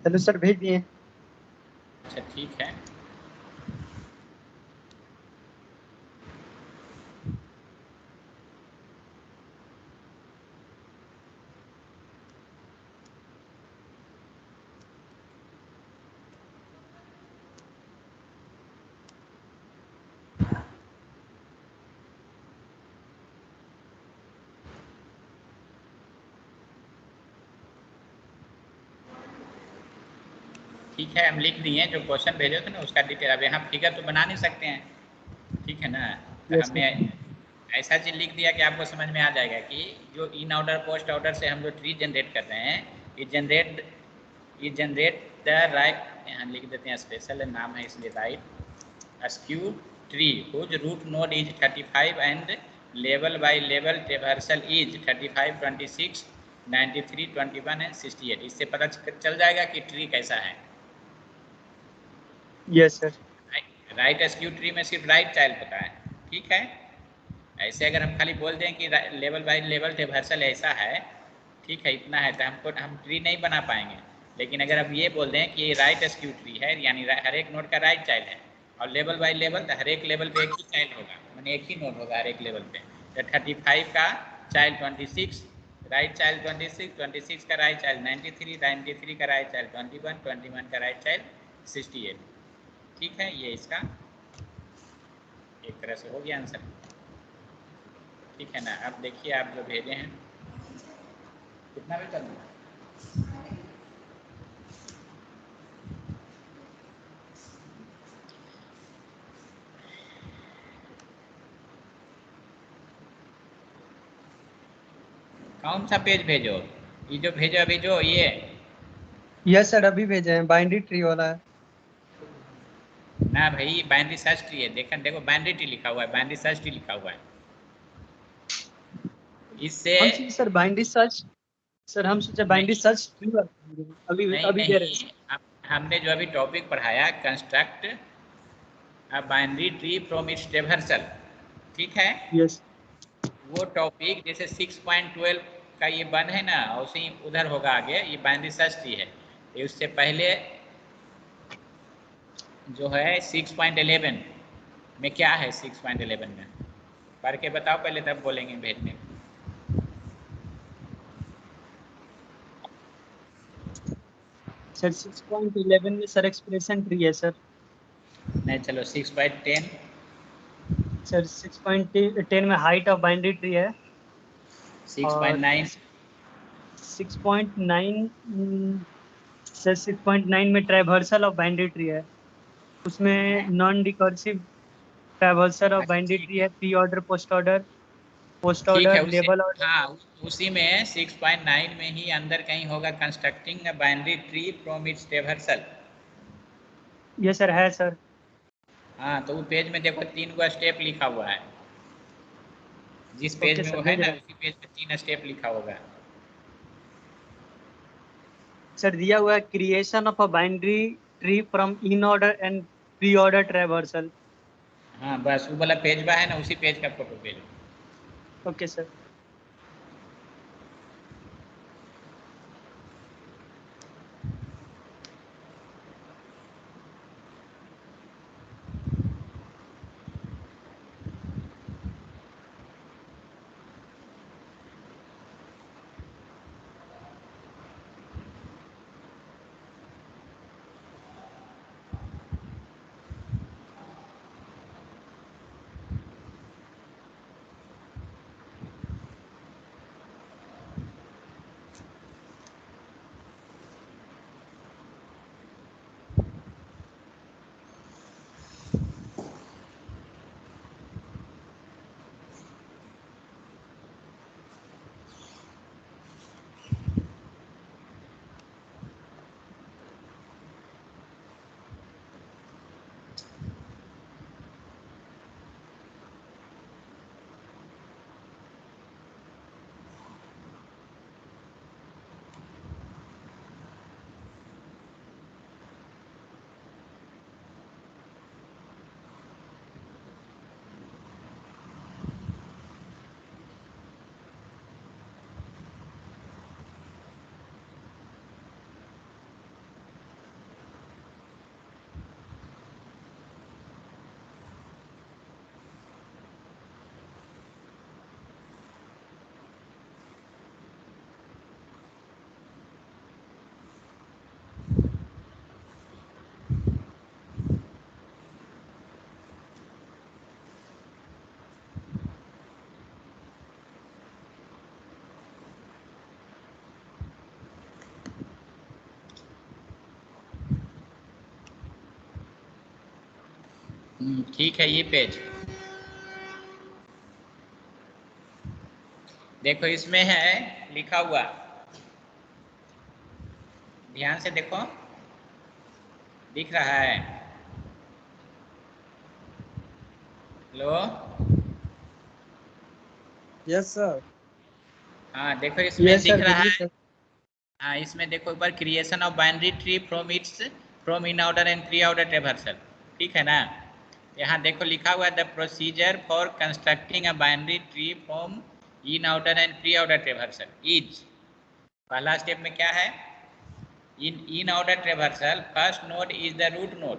चलो सर, भेज दिए। अच्छा, ठीक है। ठीक है, हम लिख दिए जो क्वेश्चन भेजे थे ना उसका डिटेल। अब यहाँ फिगर तो बना नहीं सकते हैं, ठीक है ना, तो यस हमने सर। ऐसा चीज लिख दिया कि आपको समझ में आ जाएगा कि जो इन ऑर्डर पोस्ट ऑर्डर से हम जो ट्री जनरेट कर रहे हैं, ये जनरेट द राइट, यहाँ लिख देते हैं, स्पेशल नाम है इसलिए right askew tree whose root node is 35 and level by level traversal is 35, 26, 93, 21 and 68। इससे पता चल जाएगा कि ट्री कैसा है। Yes sir. Right skew tree में सिर्फ राइट चाइल्ड पता है, ठीक है। ऐसे अगर हम खाली बोल दें कि लेवल बाय लेवल ट्रेवर्सल ऐसा है, ठीक है, इतना है, तो हम ट्री नहीं बना पाएंगे। लेकिन अगर हम ये बोल दें कि ये राइट स्क्यू ट्री है, यानी हर एक नोड का राइट चाइल्ड है, और लेवल बाय लेवल, तो हर एक लेवल पे एक ही चाइल्ड होगा, मैंने एक ही नोड होगा हर एक लेवल पे। तो 35 का चाइल्ड 26, राइट चाइल्ड 26, 26 का राइट चाइल्ड 93, 93 का राइट चाइल्ड 21, 21 का राइट चाइल्ड 68। ठीक है, ये इसका एक तरह से हो गया आंसर, ठीक है ना। अब देखिए आप जो भेजे हैं, कितना भी करना है, कौन सा पेज भेजो, ये जो भेजो अभी जो ये, यस सर, अभी भेजे हैं, बाइनरी ट्री वाला है। ना भाई बाइनरी सर्च ट्री है, देखो बाइनरी ट्री लिखा हुआ है, बाइनरी सर्च ट्री लिखा हुआ है। इससे हम सोचे सर बाइनरी सर्च, सर हम सोचे बाइनरी नहीं सर्च ट्री वाला अभी नहीं अभी दे रहे हैं नहीं, सर। हमने जो अभी टॉपिक पढ़ाया construct a binary tree from its traversal, ठीक है, यस। वो टॉपिक जैसे 6.12 का ये बन है ना, उसी उधर होगा आगे, ये बाइनरी सर्च ट्री है। ये उससे पहले जो है 6.11, में क्या है 6.11 में, पढ़ के बताओ पहले, तब बोलेंगे भेजने। सर 6.11 में सर एक्सप्रेशन ट्री है सर। नहीं चलो 6/10। सर 6.10 में हाइट ऑफ बाइनरी ट्री है। 6.9। 6.9 सर 6.9 में ट्रैवर्सल ऑफ बाइनरी ट्री है। उसमें नॉन रिकर्सिव ट्रैवर्सल ऑफ अच्छा बाइनरी ठीक ट्री है, है, प्री ऑर्डर पोस्ट ठीक है ऑर्डर उसी, लेबल ऑर्डर। हाँ उसी में 6.9 में ही अंदर कहीं होगा constructing a binary tree from its traversal. ये सर है सर। हाँ तो वो पेज में देखो 3 गो स्टेप लिखा हुआ है, जिस पेज ओके में सर वो है भेज ना रहे हैं। उसी पेज पे 3 स्टेप लिखा होगा। सर दिया हुआ है creation of a binary tree from inorder and preorder traversal. हाँ बस वो वाला पेज बा है ना, उसी पेज का फोटो भेजो। Okay sir. ठीक है, ये पेज देखो, इसमें है लिखा हुआ, ध्यान से देखो, दिख रहा है? Hello, yes sir. हाँ देखो इसमें यस दिख सर रहा भेजिए है। सर। हाँ इसमें देखो ऊपर, creation of binary tree from inorder and preorder traversal, ठीक है ना? यहाँ देखो लिखा हुआ है the procedure for constructing a binary tree from inorder and preorder traversal is, पहला स्टेप में क्या है? In order traversal first node is the root node,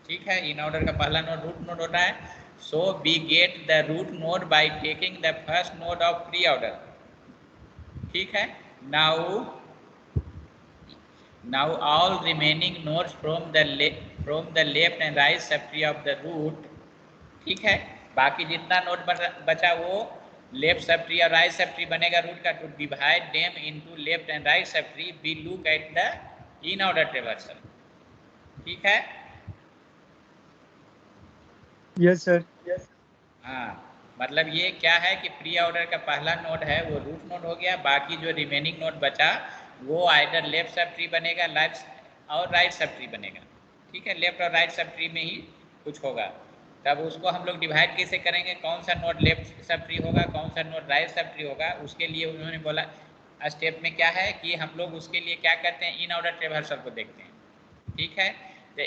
ठीक है? इन ऑर्डर का पहला नोड रूट नोड होता है। So we get the root node by taking the first node of preorder, ठीक है? Now all remaining nodes from the left and right subtree of the root, ठीक है? बाकी जितना नोड बचा वो लेफ्ट सब ट्री और right sub tree बनेगा रूट का, to divide them into left and right sub tree we look at the inorder traversal, ठीक है? Yes sir. हाँ मतलब ये क्या है कि प्री ऑर्डर का पहला नोड है वो रूट नोड हो गया, बाकी जो रिमेनिंग नोड बचा वो आइदर लेफ्ट सब ट्री बनेगा, लेफ्ट और राइट सब ट्री बनेगा, ठीक है? लेफ्ट और राइट सब ट्री में ही कुछ होगा, तब उसको हम लोग डिवाइड कैसे करेंगे, कौन सा नोड लेफ्ट सब ट्री होगा, कौन सा नोड राइट सब ट्री होगा, उसके लिए उन्होंने बोला स्टेप में क्या है कि हम लोग उसके लिए क्या करते हैं, इन ऑर्डर ट्रैवर्सल को देखते हैं, ठीक है? तो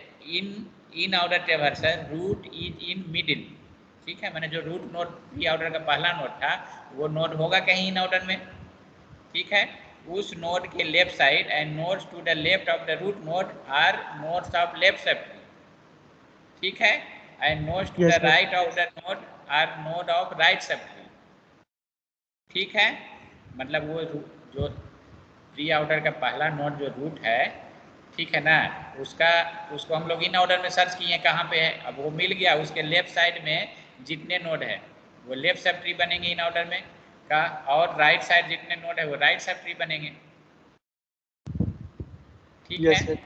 in order traversal root is in middle, ठीक है? मैंने जो रूट नोड प्री ऑर्डर का पहला नोड था वो नोड होगा कहीं इन ऑर्डर में, ठीक है? उस नोड के left side and nodes to the left of the root node are nodes of left subtree, ठीक है? and nodes to Yes, the sir. right of the node are node of right subtree. ठीक है, मतलब वो जो tree outer का पहला node जो रूट है, ठीक है ना, उसको हम लोग इन ऑर्डर में सर्च किए कहाँ पे है, अब वो मिल गया। उसके लेफ्ट साइड में जितने नोड है वो लेफ्ट सब ट्री बनेंगे इन ऑर्डर में का, और राइट साइड जितने नोड है वो राइट सब ट्री बनेंगे। ठीक है, Yes, sir.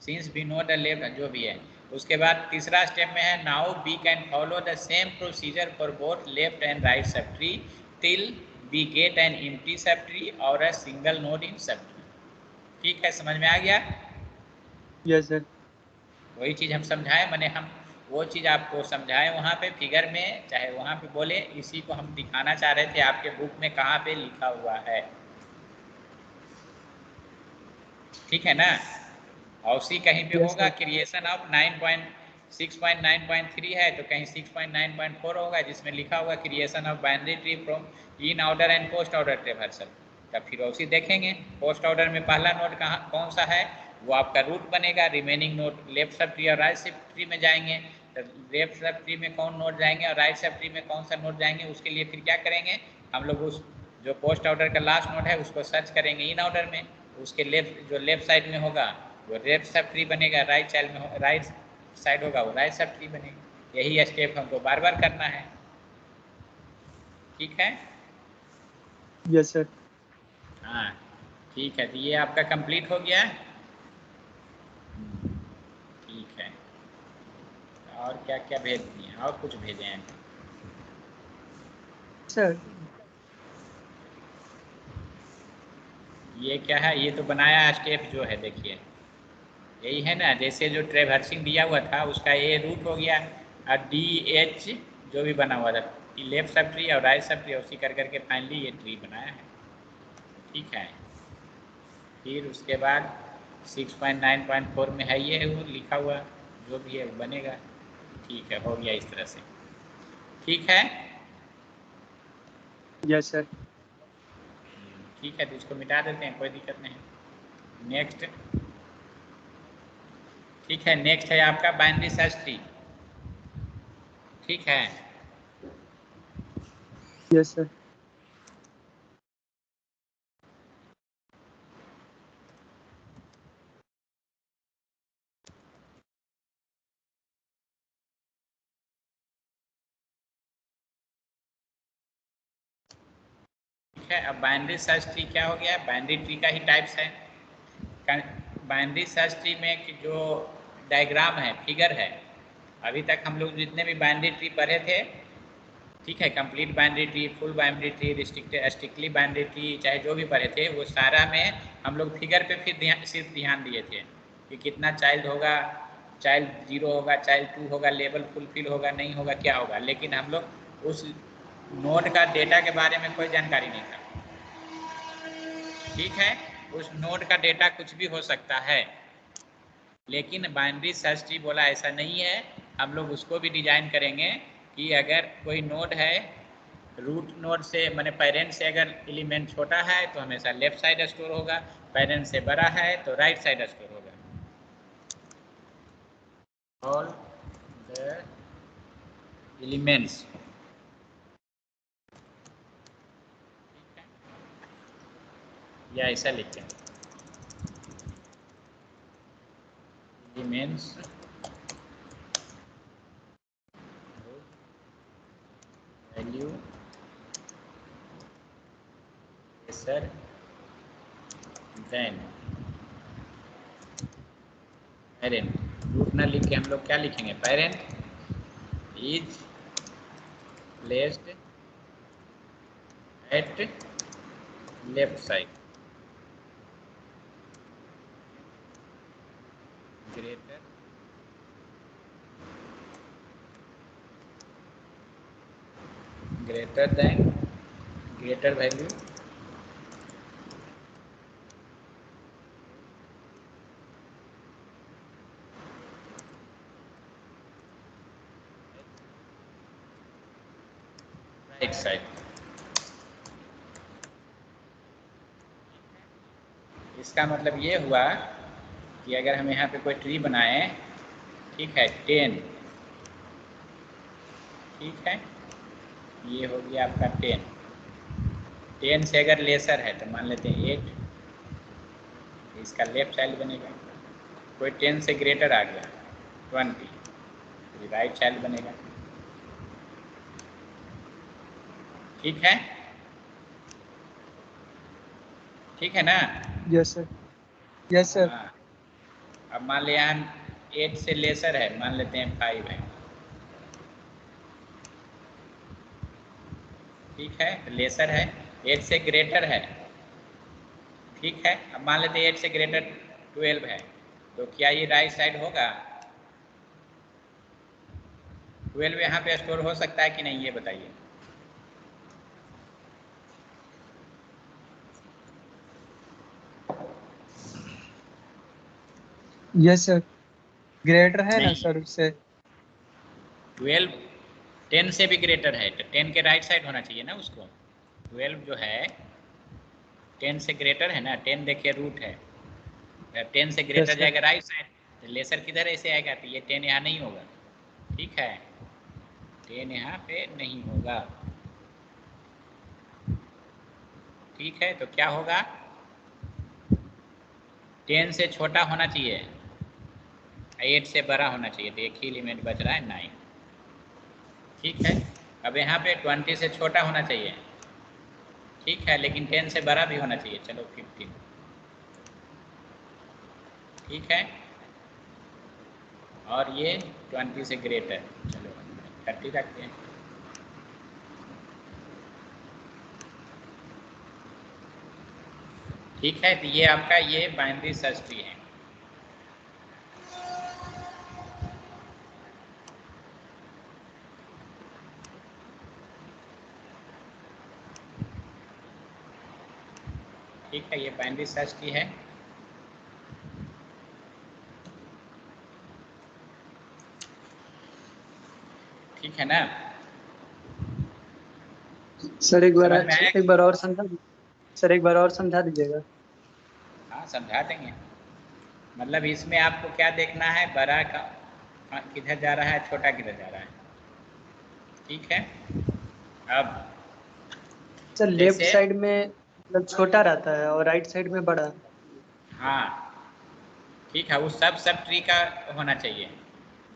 Since we know the left जो भी है। उसके बाद तीसरा स्टेप में है now we can follow the same procedure for both left and right sub tree till we get an empty subtree or a single node in sub tree. ठीक है, समझ में आ गया? Yes, sir. वही चीज़ हम समझाएं, मैंने हम वो चीज़ आपको समझाएं वहाँ पे फिगर में, चाहे वहाँ पे बोले, इसी को हम दिखाना चाह रहे थे आपके बुक में कहाँ पे लिखा हुआ है। ठीक है ना, और सी कहीं पे Yes, होगा sir. क्रिएशन ऑफ 6.9.3 है तो कहीं 6.9.4 होगा जिसमें लिखा हुआ creation of binary tree from inorder and post order traversal. तब फिर उसी देखेंगे पोस्ट ऑर्डर में पहला नोड कहाँ कौन सा है, वो आपका रूट बनेगा। Remaining node left subtree और राइट सब ट्री में जाएंगे, तो लेफ्ट सब ट्री में कौन नोड जाएंगे और राइट सब ट्री में कौन सा नोड जाएंगे, उसके लिए फिर क्या करेंगे हम लोग, उस जो पोस्ट ऑर्डर का लास्ट नोड है उसको सर्च करेंगे इन ऑर्डर में, उसके जो लेफ्ट साइड में होगा वो लेफ्ट सब ट्री बनेगा, राइट साइड में राइट साइड होगा वो राइट सब ट्री बनेगा। यही स्टेप हमको बार बार करना है। ठीक है, Yes, sir. हाँ ठीक है, तो ये आपका कंप्लीट हो गया। ठीक है, और क्या क्या भेज दिए, और कुछ भेजे हैं? Sir. ये क्या है, ये तो बनाया स्टेप जो है, देखिए यही है ना, जैसे जो ट्रेवर्सिंग दिया हुआ था उसका ये रूट हो गया और डी एच जो भी बना हुआ था, लेफ्ट सब ट्री और राइट सब ट्री, उसी कर करके फाइनली ये ट्री बनाया है। ठीक है, फिर उसके बाद 6.9.4 में है ये वो लिखा हुआ जो भी है बनेगा। ठीक है, हो गया इस तरह से। ठीक है, Yes, sir. ठीक है, तो इसको मिटा देते हैं, कोई दिक्कत नहीं। नेक्स्ट, ठीक है, नेक्स्ट है आपका बाइनरी सर्च ट्री। ठीक है, Yes, sir. ठीक है, अब बाइनरी सर्च ट्री क्या हो गया, बाइनरी ट्री का ही टाइप्स है। बाइनरी सर्च ट्री में कि जो डायग्राम है, फिगर है, अभी तक हम लोग जितने भी बाइनरी ट्री पढ़े थे, ठीक है, complete binary tree, full binary tree, strictly binary tree, चाहे जो भी पढ़े थे, वो सारा में हम लोग फिगर पे फिर सिर्फ ध्यान दिए थे कि कितना चाइल्ड होगा, चाइल्ड 0 होगा, चाइल्ड 2 होगा, लेवल फुलफिल होगा नहीं होगा, क्या होगा, लेकिन हम लोग उस नोड का डेटा के बारे में कोई जानकारी नहीं था। ठीक है, उस नोड का डेटा कुछ भी हो सकता है, लेकिन बाइनरी सर्च ट्री बोला ऐसा नहीं है, हम लोग उसको भी डिजाइन करेंगे कि अगर कोई नोड है, रूट नोड से माने पेरेंट से अगर एलिमेंट छोटा है तो हमेशा लेफ्ट साइड स्टोर होगा, पेरेंट से बड़ा है तो राइट साइड स्टोर होगा। ऑल द एलिमेंट्स, या ऐसा लिखते हैं, elements value sir than parent, root ना लिख के हम लोग क्या लिखेंगे, parent is placed at left side greater than greater value right side. इसका मतलब ये हुआ कि अगर हम यहाँ पे कोई ट्री बनाएं, ठीक है, 10 ठीक है, ये हो गया आपका 10। 10 से अगर लेसर है तो मान लेते हैं 8, इसका लेफ्ट चाइल्ड बनेगा। कोई 10 से ग्रेटर आ गया 20, तो राइट चाइल्ड बनेगा। ठीक है, ठीक है ना? Yes sir, yes sir. हाँ, अब मान लिया हम 8 से लेसर है, मान लेते हैं 5 है। ठीक है, तो लेसर है, 8 से ग्रेटर है। ठीक है, अब मान लेते हैं 8 से ग्रेटर 12 है, तो क्या ये राइट साइड होगा? 12 यहाँ पे स्टोर हो सकता है कि नहीं, ये बताइए। यस सर, ग्रेटर है ना नहीं, सर उससे। 12 10 से भी ग्रेटर है, तो 10 के राइट साइड होना चाहिए ना उसको। 12 जो है 10 से ग्रेटर है ना, 10 देखिए रूट है, 10 से यस ग्रेटर सर। जाएगा राइट साइड, तो लेसर किधर ऐसे आएगा, तो ये 10 यहाँ नहीं होगा। ठीक है, 10 यहाँ पे नहीं होगा। ठीक है, तो क्या होगा, 10 से छोटा होना चाहिए, 8 से बड़ा होना चाहिए, तो एक ही एलिमेंट बच रहा है 9। ठीक है, अब यहाँ पे 20 से छोटा होना चाहिए। ठीक है, लेकिन 10 से बड़ा भी होना चाहिए, चलो 15। ठीक है, और ये 20 से ग्रेटर, चलो 30 रखते हैं। ठीक है, तो ये आपका ये बाइनरी सर्च ट्री है। ठीक है, ये बाइनरी सर्च ट्री है। ठीक है ना? सर एक बार, समझ में आया? एक बार और समझा सर, एक बार और समझा दीजिएगा। हाँ, समझा देंगे। मतलब इसमें आपको क्या देखना है, बड़ा का किधर जा रहा है, छोटा किधर जा रहा है। ठीक है, अब सर लेफ्ट जैसे, साइड में मतलब छोटा रहता है और राइट साइड में बड़ा। हाँ ठीक है, उस सब ट्री का होना चाहिए।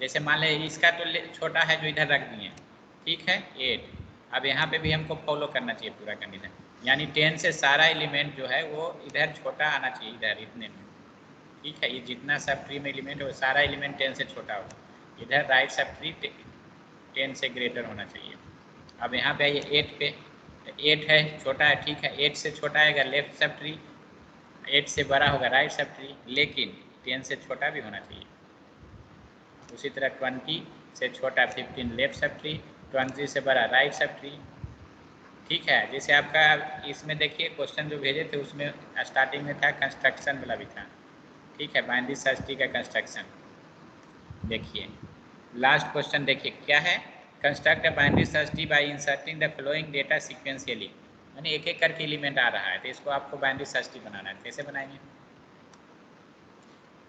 जैसे मान लें इसका तो छोटा है जो इधर रख दिए, ठीक है 8। अब यहाँ पे भी हमको फॉलो करना चाहिए पूरा कंडीशन, यानी 10 से सारा एलिमेंट जो है वो इधर छोटा आना चाहिए, इधर इतने में। ठीक है, ये जितना सब ट्री में एलिमेंट है वो सारा एलिमेंट 10 से छोटा होगा। इधर राइट सब ट्री 10 से ग्रेटर होना चाहिए। अब यहाँ पे आइए 8 पे, 8 है छोटा है, ठीक है 8 से छोटा आएगा लेफ्ट सब ट्री, 8 से बड़ा होगा राइट सब ट्री, लेकिन 10 से छोटा भी होना चाहिए। उसी तरह 20 से छोटा 15 लेफ्ट सब ट्री, 20 से बड़ा राइट सब ट्री। ठीक है, जैसे आपका इसमें देखिए क्वेश्चन जो भेजे थे उसमें स्टार्टिंग में था कंस्ट्रक्शन वाला भी था। ठीक है, बाइनरी सर्च ट्री का कंस्ट्रक्शन देखिए, लास्ट क्वेश्चन देखिए क्या है, construct a binary search tree bye inserting the following data sequentially. यानी एक एक करके एलिमेंट आ रहा है, तो इसको आपको बाइनरी सर्च ट्री बनाना है। कैसे बनाएंगे,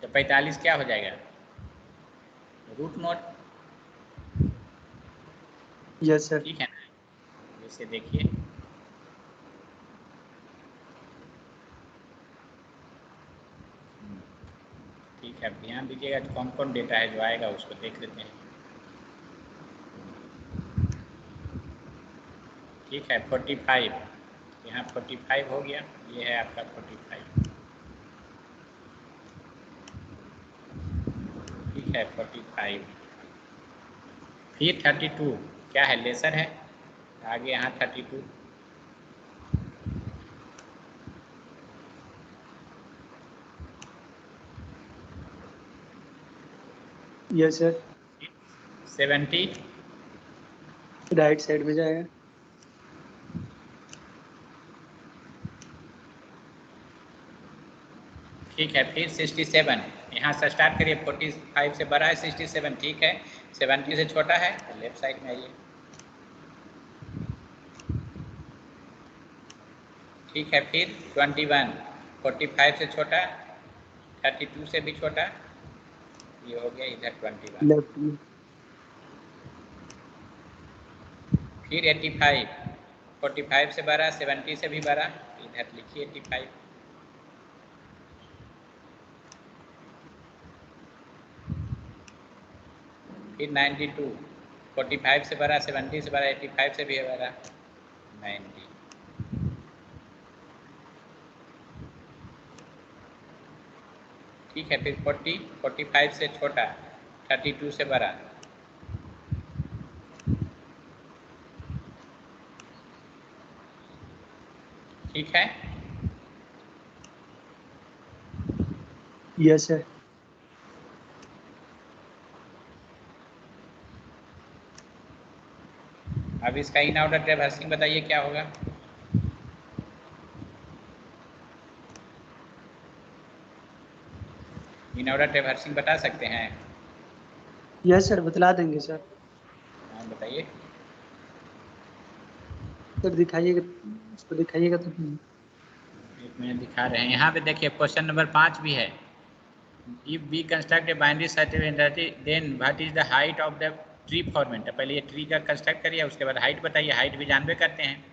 तो 45 क्या हो जाएगा, रूट नोड। Yes sir. ठीक है ना, जैसे देखिए ठीक है, ध्यान दीजिएगा कौन कौन डेटा है जो आएगा उसको देख लेते हैं। ठीक है 45, यहाँ 45 हो गया, ये है आपका 45। ठीक है 45, फिर 32 क्या है, लेसर है, आगे यहाँ 32। यस सर, 70, राइट साइड में जाएगा। ठीक है फिर 67, यहाँ से स्टार्ट करिए, 45 से बड़ा है 67, ठीक है 70 से छोटा है तो लेफ्ट साइड में आइए। ठीक है फिर 21, 45 से छोटा, 32 से भी छोटा, ये हो गया इधर 21। लेफ्ट में। फिर 85, 45 से बड़ा, 70 से भी बड़ा, इधर लिखिए 85। फिर 92, 45 से बड़ा, 70 से बड़ा, 85 से भी बड़ा, 90। ठीक है, फिर 40, 45 से छोटा, 32 से बड़ा, ठीक है। Yes sir. अब इसका इन ऑर्डर ट्रैवर्सिंग बताइए क्या होगा। इन ऑर्डर ट्रैवर्सिंग बता सकते हैं? यस सर, बतला देंगे सर। हाँ बताइए। सर दिखाइएगा, उसको दिखाइएगा तो। एक मिनट दिखा रहे हैं, यहाँ पे देखिए क्वेश्चन नंबर 5 भी है। If we construct a binary search entity then what is the height of the tree format. पहले ये ट्री का कंस्ट्रक्ट करिए, उसके बाद हाइट बताइए। हाइट भी जानबे करते हैं।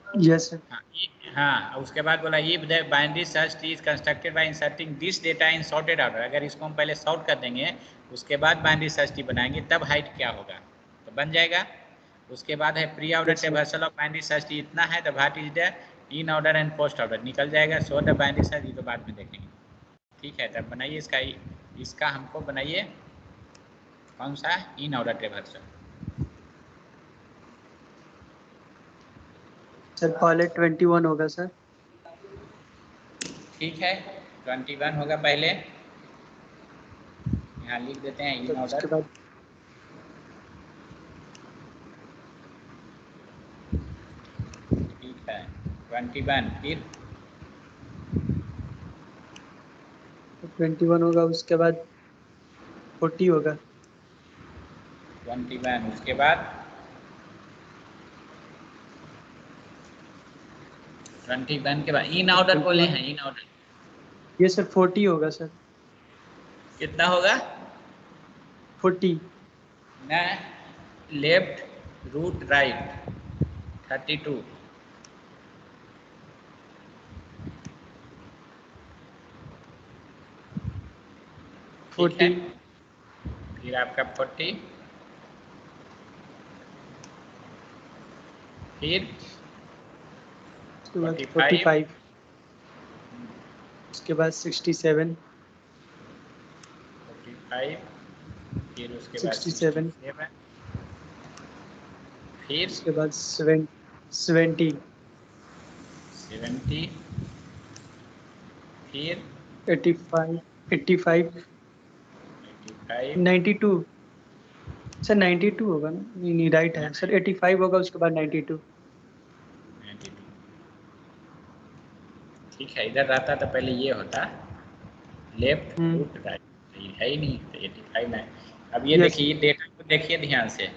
Yes sir. हाँ, हाँ, उसके बाद बोला if the binary search tree is constructed by inserting this data in sorted order. अगर इसको हम पहले सॉर्ट कर देंगे, उसके बाद बाइनरी सर्च ट्री बनाएंगे, तब हाइट क्या होगा, तो बन जाएगा। उसके बाद है pre order yes sir. Traversal of binary search tree इतना है, तो what is the inorder and post order निकल जाएगा। So the binary search tree तो बाद में देखेंगे। ठीक है, तब बनाइए इसका हमको बनाइए कौन सा इन ऑर्डर ट्रैवर्सल। सर पहले 21 होगा सर। ठीक है, 21 होगा पहले, यहाँ लिख देते हैं इन तब उसके ऑर्डर। बाद ठीक है, 21, फिर 21 होगा, उसके बाद 40 होगा। 21, उसके बाद 21 के बाद इन ऑर्डर बोले 21, हैं, इन ऑर्डर ये सर 40 होगा सर। कितना होगा 40। ना, लेफ्ट रूट राइट 32। ठीक है, 40, फिर आपका 40, फिर उसके बाद 45, 45, उसके बाद 67, 45, फिर उसके बाद 67, 67, फिर उसके बाद 70, 70, फिर 85, 85, 85, 92। सर 92 होगा ना? नहीं नहीं, राइट है सर, 85 होगा, उसके बाद 92। 92। ठीक है, इधर रहता तो पहले ये होता लेफ्ट रूट राइट, तो ये है ही नहीं, तो 85 है। अब ये यस देखिए, डेटा को देखिए ध्यान से,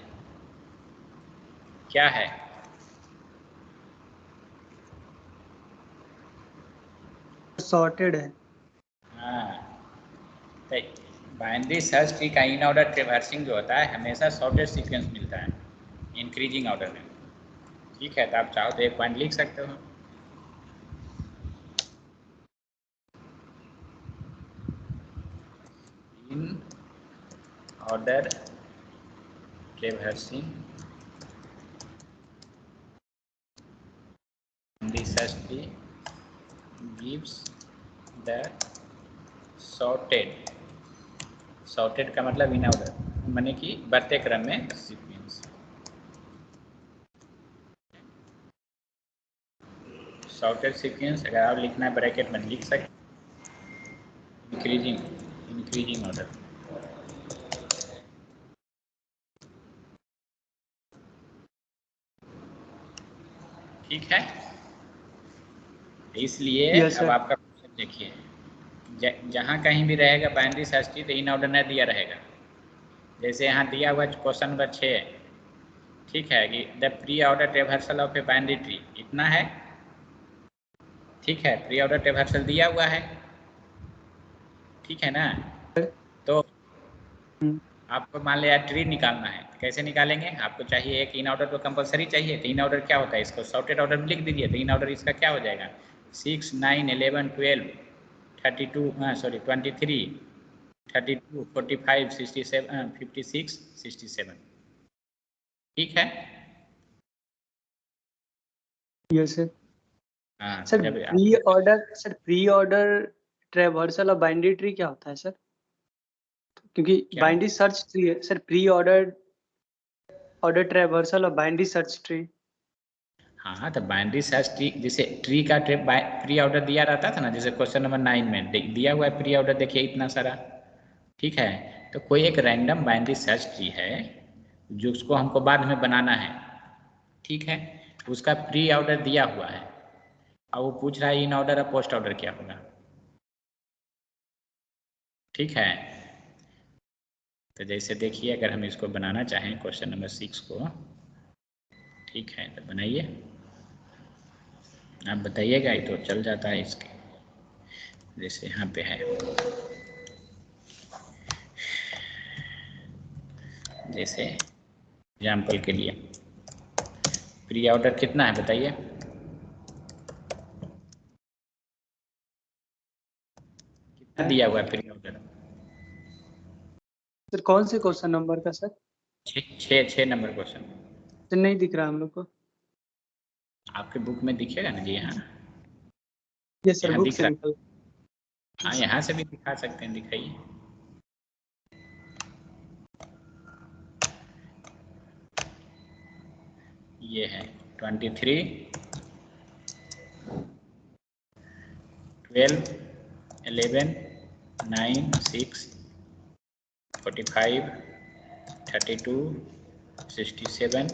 क्या है सॉर्टेड है। हाँ, तो बाइनरी सर्च ट्री का इन ऑर्डर ट्रैवर्सिंग जो होता है हमेशा सॉर्टेड सीक्वेंस मिलता है इंक्रीजिंग ऑर्डर में। ठीक है, तो आप चाहो तो एक पॉइंट लिख सकते हो। In order traversing binary search tree gives the sorted, sorted का मतलब इन ऑर्डर, माने कि बढ़ते क्रम में सीक्वेंस। सॉर्टेड सीक्वेंस अगर आप लिखना है ब्रैकेट में लिख सकते, इंक्रीजिंग ऑर्डर। ठीक है, इसलिए यस अब सर। आपका क्वेश्चन देखिए, जहाँ कहीं भी रहेगा बाइनरी सर्च ट्री तो इन ऑर्डर नहीं दिया रहेगा। जैसे यहाँ दिया हुआ क्वेश्चन नंबर 6, ठीक है, कि the preorder traversal of a binary tree इतना है। ठीक है, प्री ऑर्डर ट्रैवर्सल दिया हुआ है, ठीक है ना। तो आपको मान लिया ट्री निकालना है, तो कैसे निकालेंगे? आपको चाहिए एक इन ऑर्डर तो कंपलसरी चाहिए। तो इन ऑर्डर क्या होता है? इसको सॉर्टेड ऑर्डर में लिख दीजिए। तो इन ऑर्डर इसका क्या हो जाएगा? 6, 9, 11, 12, 32, 23, 32, 45, 67, 56, 67। ठीक है। Yes sir. हाँ, तो सर जब प्री ऑर्डर ट्रैवर्सल और बाइनरी ट्री क्या होता है सर? क्योंकि क्या? बाइनरी सर्च ट्री है सर, प्री ऑर्डर ट्रैवर्सल और बाइनरी सर्च ट्री। हाँ, तो बाइनरी सर्च ट्री, जैसे ट्री का प्री ऑर्डर दिया रहता था ना, जैसे क्वेश्चन नंबर 9 में दिया हुआ है प्री ऑर्डर, देखिए इतना सारा। ठीक है। तो कोई एक रैंडम बाइनरी सर्च ट्री है जो उसको हमको बाद में बनाना है। ठीक है। उसका प्री ऑर्डर दिया हुआ है और वो पूछ रहा है इन ऑर्डर और पोस्ट ऑर्डर क्या होगा। ठीक है। तो जैसे देखिए, अगर हम इसको बनाना चाहें क्वेश्चन नंबर 6 को, ठीक है, तो बनाइए। आप बताइएगा ही तो चल जाता है इसके। जैसे यहाँ पे है, जैसे एग्जाम्पल के लिए प्री ऑर्डर कितना है बताइए? कितना दिया हुआ है प्री ऑर्डर? सर कौन से क्वेश्चन नंबर का सर? 6 number question. सर नहीं दिख रहा हम लोग को। आपके बुक में दिखेगा ना जी? यहाँ यस सर, यहाँ बुक दिख से रहा निकल। है। हाँ, यहाँ से भी दिखा सकते हैं, दिखाइए। ये है 23, 12, 11, 9, 6, 45, 32, 67,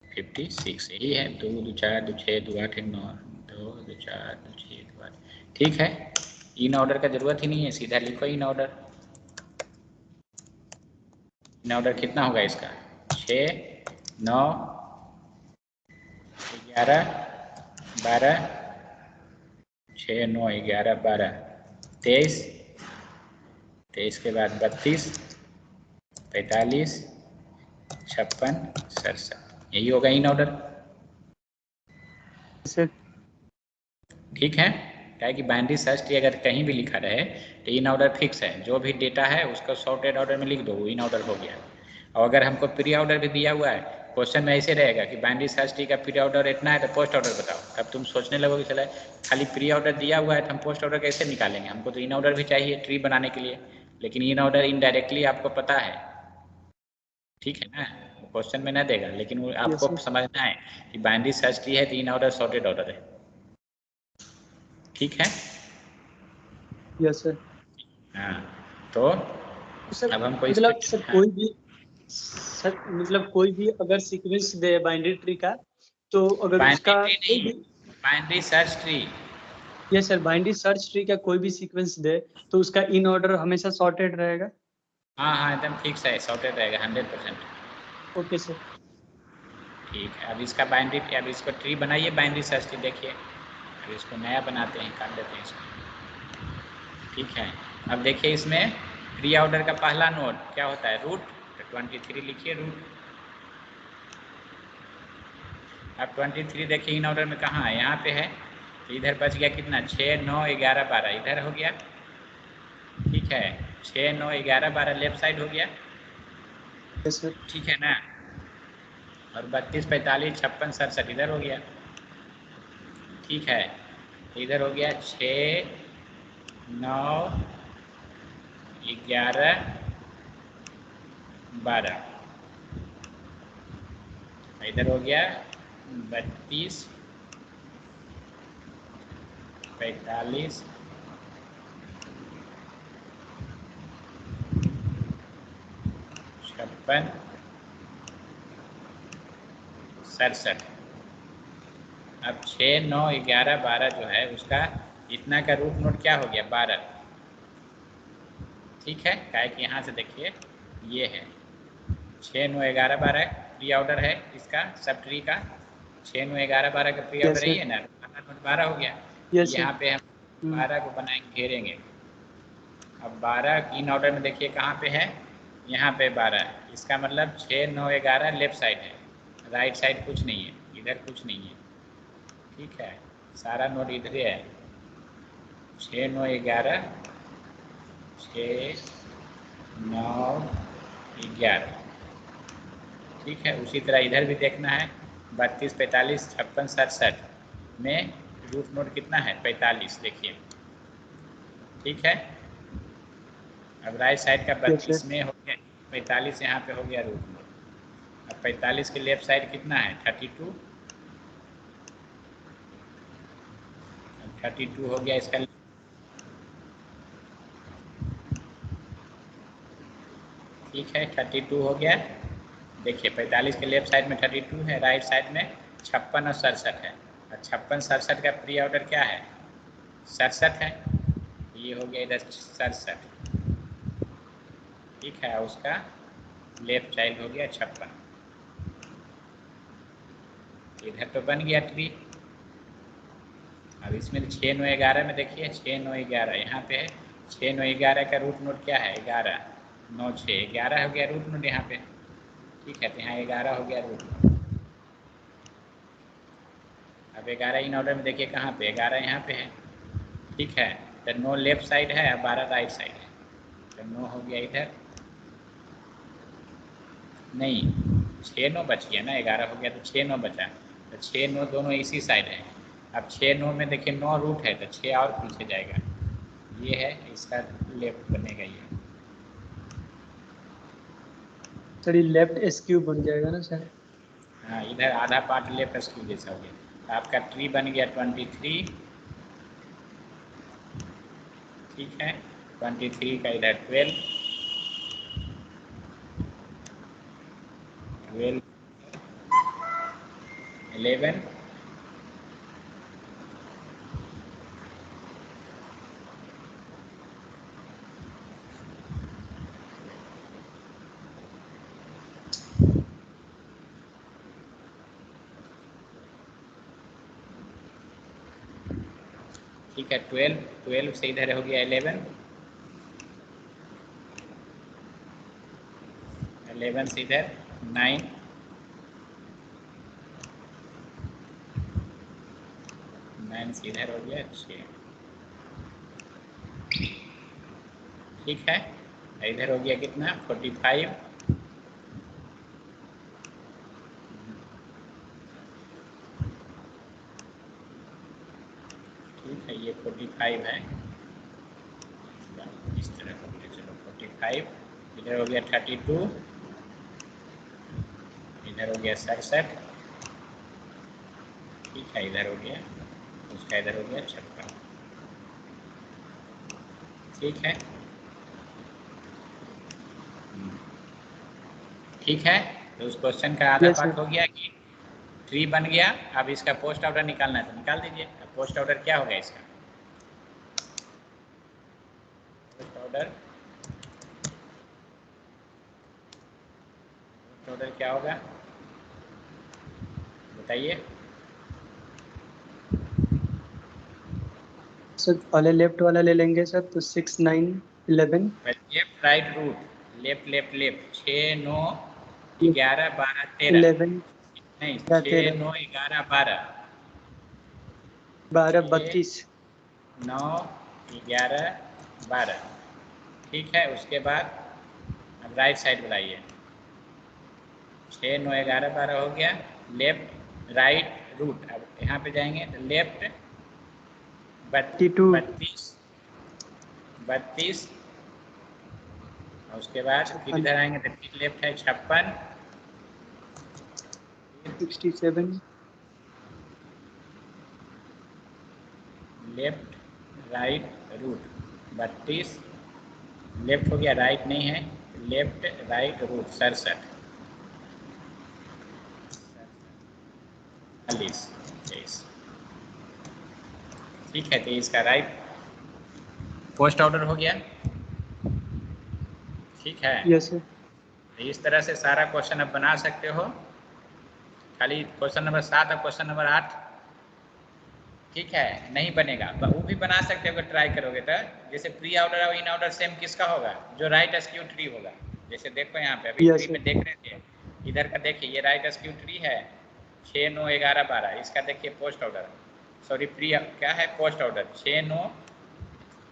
56। यही है। 2, 2, 4, 2, 6, 2, 8, 9, 2, 2, 4, 2, 6, 2, 8। ठीक है। इन ऑर्डर का जरूरत ही नहीं है, सीधा लिखो इन ऑर्डर। इन ऑर्डर कितना होगा इसका? 6, 9, 11, 12, 6, 9, 11, 12, 23, 23 के बाद 32, 45, 56, 67। यही होगा इन ऑर्डर। सर ठीक है। क्या है कि बाइनरी सर्च ट्री अगर कहीं भी लिखा रहे तो इन ऑर्डर फिक्स है। जो भी डेटा है उसका सॉर्टेड ऑर्डर में लिख दो, इन ऑर्डर हो गया। और अगर हमको प्री ऑर्डर भी दिया हुआ है, क्वेश्चन में ऐसे रहेगा कि बाइनरी सर्च ट्री का प्री ऑर्डर इतना है तो पोस्ट ऑर्डर बताओ, तब तुम सोचने लगोगे चला खाली प्री ऑर्डर दिया हुआ है तो हम पोस्ट ऑर्डर कैसे निकालेंगे, हमको तो इन ऑर्डर भी चाहिए ट्री बनाने के लिए। लेकिन इन ऑर्डर इनडायरेक्टली आपको पता है। ठीक है ना? क्वेश्चन में न देगा, लेकिन वो यस आपको सर। समझना है कि बाइनरी सर्च ट्री है तो इन ऑर्डर सॉर्टेड ऑर्डर है। ठीक है। Yes sir. हाँ, तो सर अब हमको इस पे, मतलब सर हाँ, कोई भी अगर सीक्वेंस दे बाइनरी ट्री का, तो अगर बाइनरी उसका ट्री कोई नहीं, भी। Binary search tree. ये सर बाइनरी सर्च ट्री का कोई भी सीक्वेंस दे तो उसका इन ऑर्डर हमेशा सॉर्टेड रहेगा। हाँ हाँ, एकदम फिक्स है, सॉर्टेड रहेगा 100%। Okay sir. ठीक है। अब इसका बाइनरी, अब इसको ट्री बनाइए बाइनरी सर्च ट्री। देखिए, अब इसको नया बनाते हैं, काट देते हैं इसको। ठीक है। अब देखिए इसमें प्री ऑर्डर का पहला नोड क्या होता है? रूट। तो 23 लिखिए रूट। अब 23 देखिए इन ऑर्डर में कहाँ है? यहाँ पे है। तो इधर बच गया कितना? 6, 9, 11, 12 इधर हो गया। ठीक है। 6, 9, 11, 12 लेफ्ट साइड हो गया। Yes sir. ठीक है ना? और 32, 45, 56, 67 इधर हो गया। ठीक है। इधर हो गया 6, 9, 11, 12। इधर हो गया 32, 45, 56, 67। अब 6, 9, 11, 12 जो है उसका इतना का रूट नोट क्या हो गया? 12। ठीक है। क्या है कि यहाँ से देखिए ये है 6, 9, 11, 12 प्री ऑर्डर है इसका, सब ट्री का। 6, 9, 11, 12 का प्री यस ऑर्डर सर। यही है ना? नोट 12 हो गया। Yes sir. यहाँ पे हम 12 को बनाएंगे, घेरेंगे। अब 12 इन ऑर्डर में देखिए कहाँ पे है? यहाँ पे 12, इसका मतलब 6 9 11 लेफ्ट साइड है, राइट साइड कुछ नहीं है, इधर कुछ नहीं है। ठीक है, सारा नोड इधर है, 6 9 11, 6 9 11। ठीक है, उसी तरह इधर भी देखना है, 32 45 56 67 में रूट नोड कितना है 45, देखिए। ठीक है, अब राइट साइड का 32 में हो गया 45, यहाँ पे हो गया रूट नोड। अब 45 के लेफ्ट साइड कितना है 32, 32 हो गया इसका। ठीक है, 32 हो गया। देखिए 45 के लेफ्ट साइड में 32 है, राइट साइड में 56 और 67 है, और 56 67 का प्री ऑर्डर क्या है 67 है, ये हो गया इधर 67। ठीक है, उसका लेफ्ट चाइल्ड हो गया 56। इधर तो बन गया ट्री। अब इसमें 6 9 11 में देखिए 6 9 11 यहाँ पे है, 6 9 11 का रूट नोड क्या है 11, 9 6 11 हो गया रूट नोड यहाँ पे। ठीक है, तो यहाँ 11 हो गया रूट नोड। अब 11 इन ऑर्डर में देखिए कहाँ पे 11 यहाँ पे है। ठीक है, तो 9 लेफ्ट साइड है और 12 राइट साइड है, तो 9 हो गया इधर, नहीं 6 9 बच गया ना, 11 हो गया तो 6 9 बचा, तो 6 9 दोनों इसी साइड है। अब 6 9 में देखिए 9 रूट है, तो 6 और पीछे जाएगा, ये है इसका लेफ्ट बनेगा ये। सर ये लेफ्ट एसक्यू बन जाएगा ना सर? हाँ, इधर आधा पार्ट लेफ्ट एसक्यू जैसा हो गया, तो आपका ट्री बन गया 23। ठीक है, 23 का इधर 12 12 11 ठीक है, 12 से इधर हो गया 11 से इधर 9 9 से इधर हो गया 6। ठीक है, इधर हो गया कितना 45। ठीक है, ये 45 है, इस तरह हो गया, चलो 45, इधर हो गया 32, इधर हो गया 67। ठीक है, इधर हो गया, उसका इधर हो गया 56। ठीक है, ठीक है, तो उस क्वेश्चन का आधा पार्ट हो गया कि ट्री बन गया। अब इसका पोस्ट ऑर्डर निकालना है तो निकाल दीजिए। अब पोस्ट ऑर्डर क्या होगा इसका, पोस्ट ऑर्डर क्या होगा बताइए। सर पहले लेफ्ट वाला ले लेंगे सर, तो 6 9 11। Left right root, left left left 6 9 11 12 13, 11 नहीं 6 13 9 11 12, 12 6 32। 9 11 12। ठीक है, उसके बाद अब राइट साइड बनाइए, 6 9 11 12 हो गया, लेफ्ट राइट रूट। अब यहाँ पे जाएंगे तो लेफ्ट 32 32, और उसके बाद फिर इधर आएंगे तो फिर लेफ्ट है 56, 67 लेफ्ट राइट रूट 32, लेफ्ट हो गया राइट नहीं है, लेफ्ट राइट रूट 67 40 23। ठीक है, तो इसका राइट पोस्ट ऑर्डर हो गया। ठीक है, यस सर। इस तरह से सारा क्वेश्चन अब बना सकते हो, खाली क्वेश्चन नंबर 7 और क्वेश्चन नंबर 8 ठीक है नहीं बनेगा, वो भी बना सकते हो अगर ट्राई करोगे तो। जैसे प्री ऑर्डर और इन ऑर्डर सेम किसका होगा, जो राइट एसक्यू ट्री होगा। जैसे देखो यहाँ पे अभी Yes, ट्री sir. में देख रहे थे, इधर का देखिए ये राइट स्क्यू ट्री है 6, 9, 11, 12। इसका देखिए पोस्ट ऑर्डर, सॉरी प्री क्या है, पोस्ट ऑर्डर 6, 9,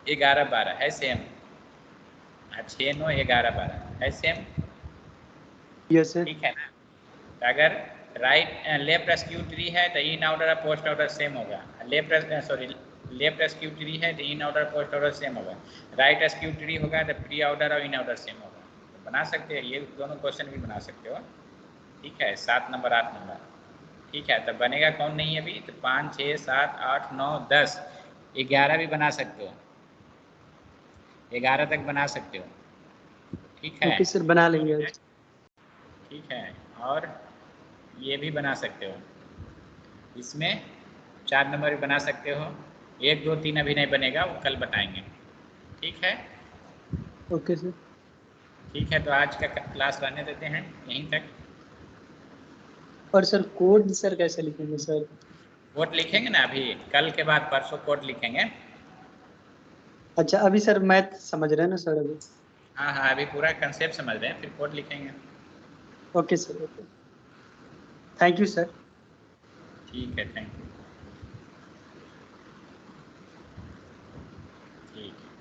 11, 12 है सेम। 6, 9, 11, 12 है सेम, Yes, sir. ठीक है ना। तो अगर लेफ्ट स्क्यू ट्री है तो इन ऑर्डर और पोस्ट ऑर्डर सेम होगा। लेफ्ट स्क्यू ट्री है तो in order post order same होगा। राइट स्क्यू ट्री होगा तो प्री ऑर्डर और इन ऑर्डर सेम होगा। तो बना सकते हैं, ये दोनों क्वेश्चन भी बना सकते हो, ठीक है। 7 नंबर 8 नंबर, ठीक है। तो बनेगा कौन नहीं अभी, तो 5, 6, 7, 8, 9, 10, 11 भी बना सकते हो, 11 तक बना सकते हो, ठीक है। Okay, sir. बना लेंगे आज. ठीक है, और ये भी बना सकते हो, इसमें 4 नंबर भी बना सकते हो। 1, 2, 3 अभी नहीं बनेगा, वो कल बताएंगे, ठीक है। Okay, sir. ठीक है, तो आज का क्लास रहने देते हैं यहीं तक। और सर कोड सर कैसे लिखेंगे सर? कोड लिखेंगे ना अभी, कल के बाद परसों कोड लिखेंगे। अच्छा, अभी सर मैथ समझ रहे हैं ना सर अभी? हाँ हाँ, अभी पूरा कंसेप्ट समझ रहे हैं, फिर कोड लिखेंगे। Okay sir, okay. Thank you sir. ठीक है, थैंक यू, ठीक है।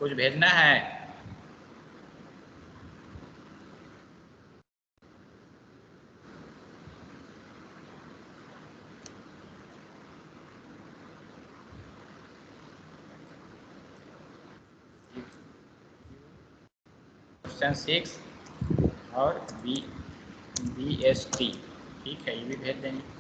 कुछ भेजना है? क्वेश्चन 6 और BST, ठीक है, ये भी भेज देंगे।